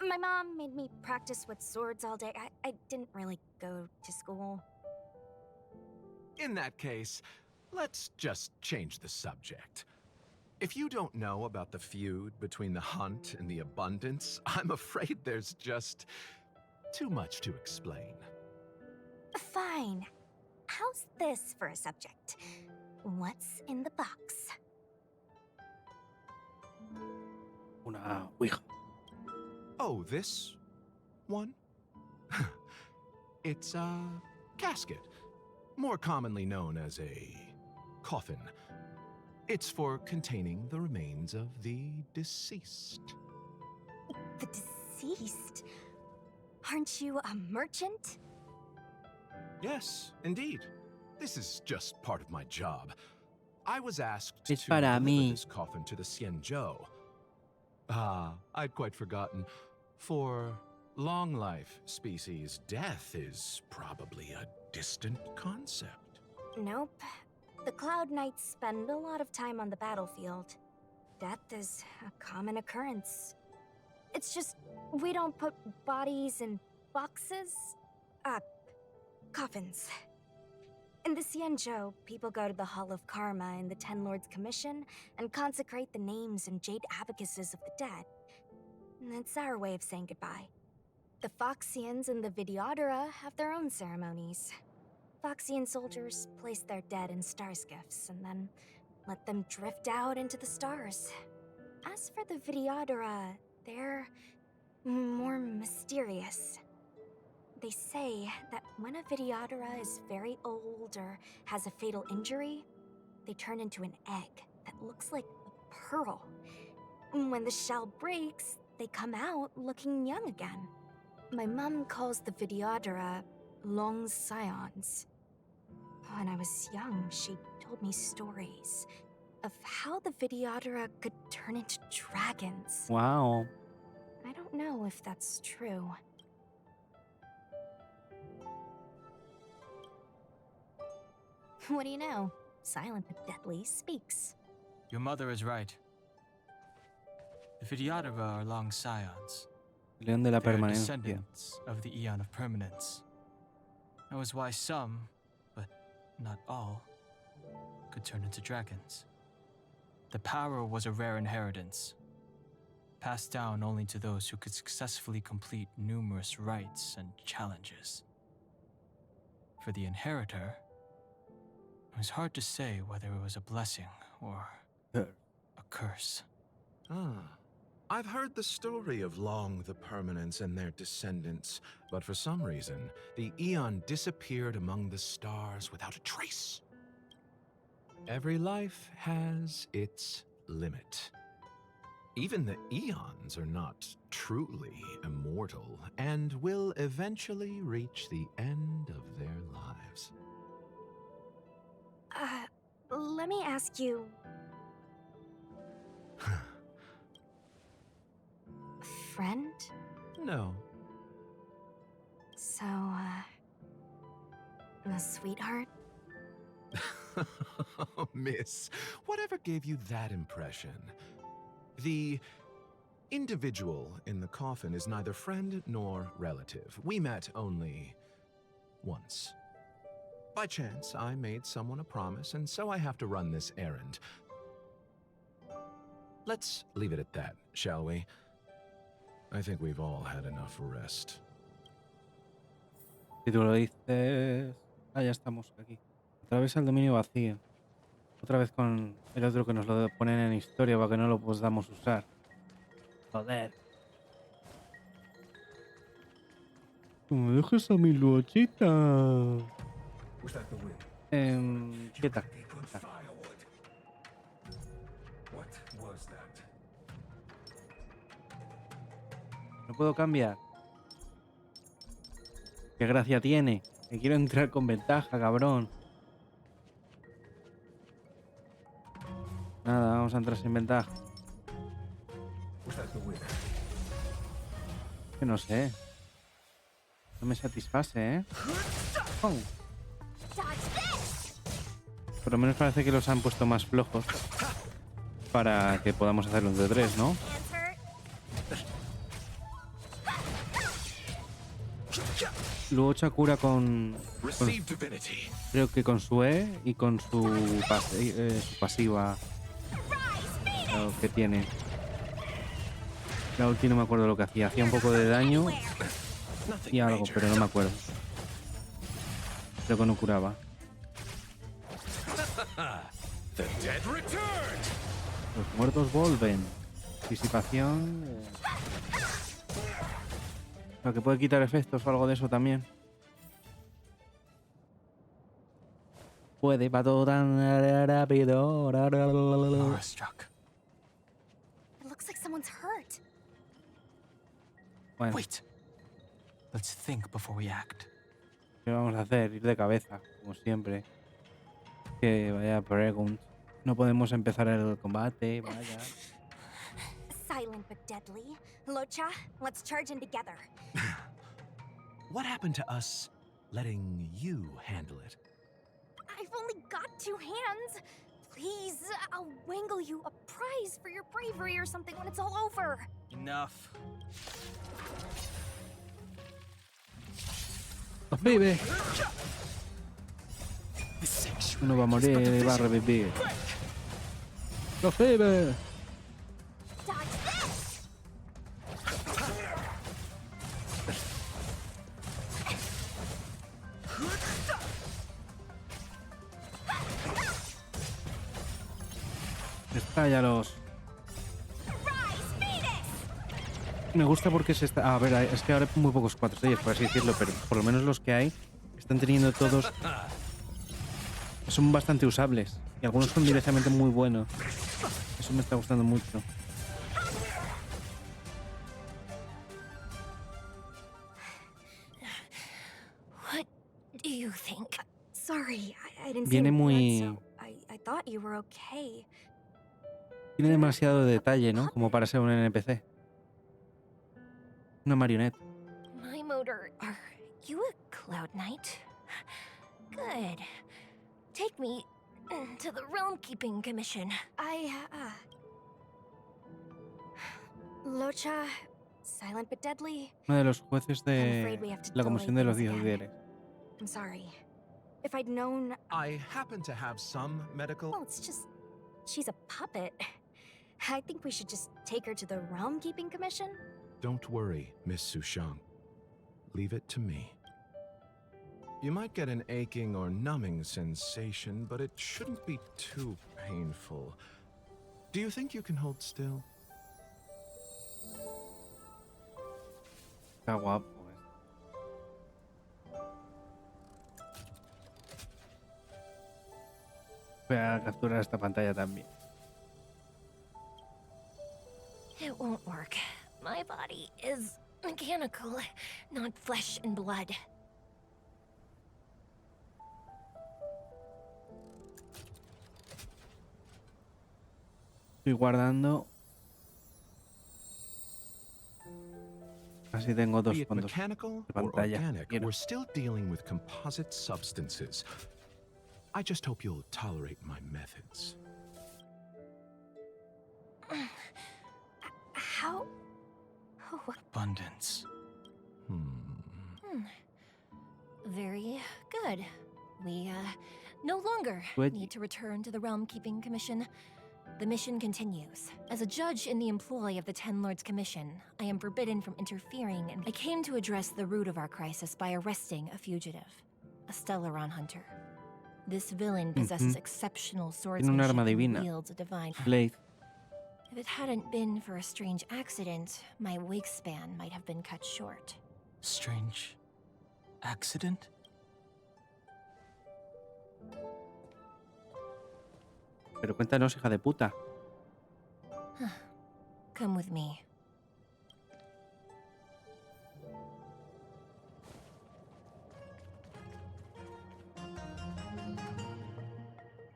Speaker 20: My mom made me practice with swords all day. I didn't really go to school.
Speaker 12: In that case, let's just change the subject. If you don't know about the feud between the Hunt and the Abundance, I'm afraid there's just too much to explain.
Speaker 20: Fine. How's this for a subject? What's in the box?
Speaker 1: Una ouija.
Speaker 12: Oh, this one? It's a casket, more commonly known as a coffin. It's for containing the remains of the deceased.
Speaker 20: The deceased? Aren't you a merchant?
Speaker 12: Yes, indeed. This is just part of my job. I was asked
Speaker 1: Es
Speaker 12: to
Speaker 1: para
Speaker 12: deliver
Speaker 1: mí.
Speaker 12: this coffin to the Cienjo. Ah, I'd quite forgotten. For long life species, death is probably a distant concept.
Speaker 20: Nope. The Cloud Knights spend a lot of time on the battlefield. Death is a common occurrence. It's just, we don't put bodies in boxes. Coffins. In the Cienjo, people go to the Hall of Karma in the Ten Lords Commission and consecrate the names and jade abacuses of the dead. It's our way of saying goodbye. The Foxians and the Videodora have their own ceremonies. Foxian soldiers place their dead in star skiffs and then let them drift out into the stars. As for the Videodora, they're more mysterious. They say that when a Videodora is very old or has a fatal injury, they turn into an egg that looks like a pearl. When the shell breaks, they come out looking young again. My mom calls the Videodora long scions. When I was young, she told me stories of how the Videodora could turn into dragons.
Speaker 1: Wow.
Speaker 20: I don't know if that's true. What do you know? Silent but deadly speaks.
Speaker 14: Your mother is right. The Videodora are long scions.
Speaker 1: León de la
Speaker 14: They are
Speaker 1: permanencia.
Speaker 14: descendants of the Eon of Permanence. That was why some, but not all, could turn into dragons. The power was a rare inheritance, passed down only to those who could successfully complete numerous rites and challenges. For the inheritor, it was hard to say whether it was a blessing or a curse.
Speaker 12: I've heard the story of Long the Permanence and their descendants, but for some reason, the Eon disappeared among the stars without a trace. Every life has its limit. Even the Eons are not truly immortal and will eventually reach the end of their lives.
Speaker 20: Let me ask you... friend?
Speaker 12: No.
Speaker 20: So, a sweetheart?
Speaker 12: Miss, whatever gave you that impression? The individual in the coffin is neither friend nor relative. We met only once. By chance, I made someone a promise, and so I have to run this errand. Let's leave it at that, shall we? I think we've all had enough rest.
Speaker 1: Si tú lo dices... Ah, ya estamos aquí. Atraviesa el dominio vacío. Otra vez con el otro que nos lo ponen en historia para que no lo podamos usar. Joder. ¿Me dejas a mi luchita? Quieta. No puedo cambiar. ¿Qué gracia tiene? Que quiero entrar con ventaja, cabrón. Nada, vamos a entrar sin ventaja. Que no sé. No me satisface, ¿eh? Oh. Por lo menos parece que los han puesto más flojos para que podamos hacerlos de 3, ¿no? Luego Chakura con creo que con su E y con su pasiva que tiene. La ulti no me acuerdo lo que hacía. Hacía un poco de daño y algo, pero no me acuerdo. Creo que no curaba. Los muertos vuelven. Disipación. Lo que puede quitar efectos o algo de eso también. Puede, va todo tan rápido.
Speaker 14: Struck.
Speaker 20: It looks like someone's hurt.
Speaker 1: Bueno,
Speaker 14: Wait. Let's think before we act.
Speaker 1: ¿qué vamos a hacer? Ir de cabeza, como siempre. Que vaya pregunta. No podemos empezar el combate, vaya.
Speaker 20: Silent but deadly. Locha, let's charge in together.
Speaker 12: What happened to us letting you handle it?
Speaker 20: I've only got 2 hands. Please, I'll wangle you a prize for your bravery or something when it's all over.
Speaker 14: Enough.
Speaker 1: ¡Vive! Uno va a morir y va a revivir. ¡Los vive! Cállalos. Me gusta porque se está... A ver, es que ahora hay muy pocos 4 por así decirlo, pero por lo menos los que hay están teniendo todos... Son bastante usables. Y algunos son directamente muy buenos. Eso me está gustando mucho.
Speaker 13: What do you think?
Speaker 20: Sorry, I didn't see
Speaker 1: Viene
Speaker 20: any blood,
Speaker 1: muy...
Speaker 20: so I thought you were okay.
Speaker 1: Tiene demasiado detalle, ¿no? Como para ser un NPC. Una marioneta.
Speaker 13: My motor, are you a Cloud Knight? Good. Take me to the Realm Keeping Commission.
Speaker 20: Locha, silent but deadly.
Speaker 1: Uno de los jueces
Speaker 20: I'm afraid
Speaker 1: de
Speaker 20: we have to
Speaker 1: la
Speaker 20: delay
Speaker 1: Comisión de los
Speaker 20: things again.
Speaker 1: Dioses.
Speaker 20: I'm sorry. If I'd known...
Speaker 12: I happen to have some medical...
Speaker 20: Well, it's just... She's a puppet. I think we should just take her to the Realm Keeping Commission?
Speaker 12: Don't worry, Miss Sushang. Leave it to me. You might get an aching or numbing sensation, but it shouldn't be too painful. Do you think you can hold still?
Speaker 1: Está guapo. Voy a capturar esta pantalla también.
Speaker 13: It won't work. My body is mechanical, not flesh and blood.
Speaker 1: Estoy guardando. Así tengo dos
Speaker 12: Be it
Speaker 1: fondos
Speaker 12: mechanical
Speaker 1: de
Speaker 12: or
Speaker 1: pantalla.
Speaker 12: organic,
Speaker 1: Quiero.
Speaker 12: we're still dealing with composite substances. I just hope you'll tolerate my methods.
Speaker 20: How...
Speaker 14: Abundance.
Speaker 13: Very good. We, no longer
Speaker 1: Good.
Speaker 13: need to return to the Realm Keeping Commission. The mission continues. As a judge in the employ of the Ten Lords Commission, I am forbidden from interfering, and I came to address the root of our crisis by arresting a fugitive, a Stellaron hunter. This villain possesses exceptional
Speaker 1: Tiene un arma
Speaker 13: swordsmanship and
Speaker 1: divina.
Speaker 13: wields a divine...
Speaker 1: Blade.
Speaker 13: If it hadn't been for a strange accident, my wingspan might have been cut short.
Speaker 14: Strange accident?
Speaker 1: Pero cuéntanos, hija de puta.
Speaker 13: Come with me.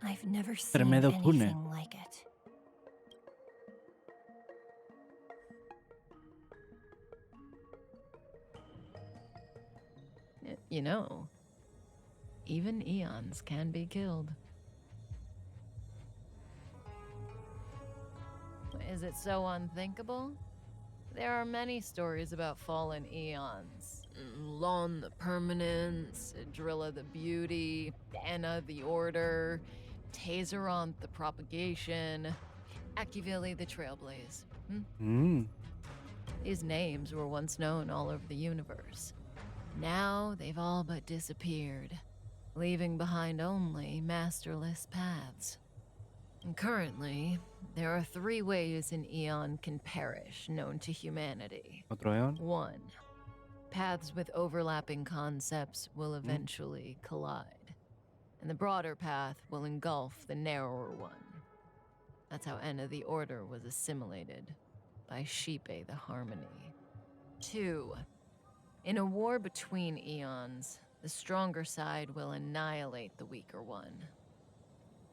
Speaker 13: I've never seen
Speaker 1: Tremedo Pune.
Speaker 13: anything like it.
Speaker 6: You know, even eons can be killed. Is it so unthinkable? There are many stories about fallen eons. Lon the Permanence, Drilla the Beauty, Anna the Order, Tazeronth the Propagation, Akivili the Trailblaze. These names were once known all over the universe. Now they've all but disappeared, leaving behind only masterless paths. And currently, there are 3 ways an eon can perish known to humanity.
Speaker 1: Otro eón.
Speaker 6: 1. Paths with overlapping concepts will eventually collide, and the broader path will engulf the narrower one. That's how Enna the Order was assimilated by Shipe the Harmony. 2. In a war between eons, the stronger side will annihilate the weaker one.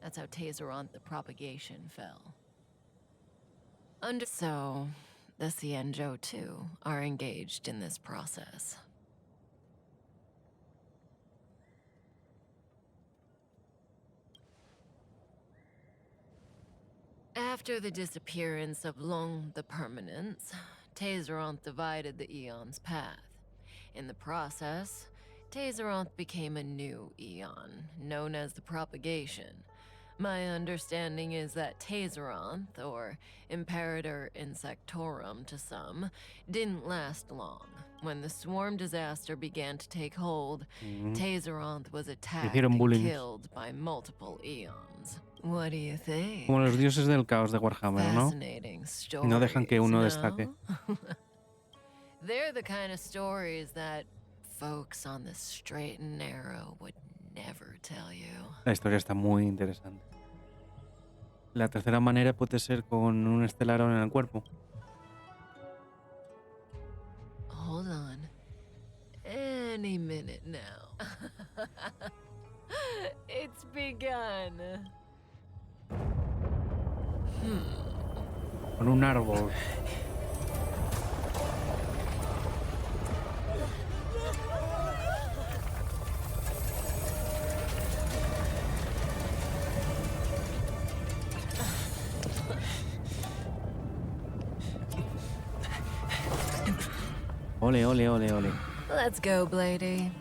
Speaker 6: That's how Tazeronth the Propagation fell. So, the Xianzhou too are engaged in this process. After the disappearance of Long the Permanence, Tazeronth divided the eon's path. In the process, Tazeronth became a new eon, known as the Propagation. My understanding is that Tazeronth, or Imperator Insectorum to some, didn't last long. When the swarm disaster began to take hold, Tazeronth was attacked and killed by multiple eons. What do you think?
Speaker 1: Como los dioses del caos de Warhammer, ¿no?
Speaker 6: Fascinating
Speaker 1: Y no dejan que uno
Speaker 6: stories,
Speaker 1: destaque.
Speaker 6: no? They're the kind of stories that folks on the straight and narrow would never tell you.
Speaker 1: La historia está muy interesante. La tercera manera puede ser con un Estelaron en el cuerpo.
Speaker 6: Hold on. Any minute now. It's begun.
Speaker 1: Con un árbol. Ole, ole, ole, ole.
Speaker 6: Let's go, Blady.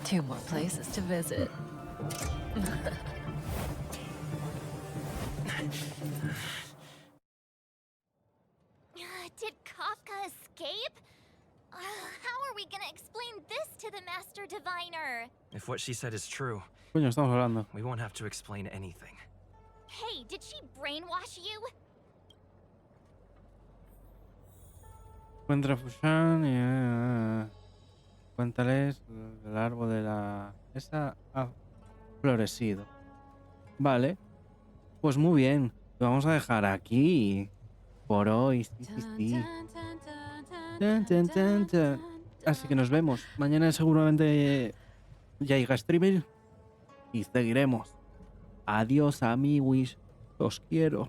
Speaker 6: 2 more places to visit.
Speaker 17: Did Kafka escape? How are we gonna explain this to the Master Diviner?
Speaker 7: If what she said is true,
Speaker 1: Coño, estamos hablando.
Speaker 7: we won't have to explain anything.
Speaker 17: Hey, did she brainwash you?
Speaker 1: Encuentra a Fushan y... Cuéntales el árbol de la... Esa ha florecido. Vale. Pues muy bien. Lo vamos a dejar aquí. Por hoy. Sí. Así que nos vemos. Mañana seguramente ya haya streaming. Y seguiremos. Adiós, amiguis. Os quiero.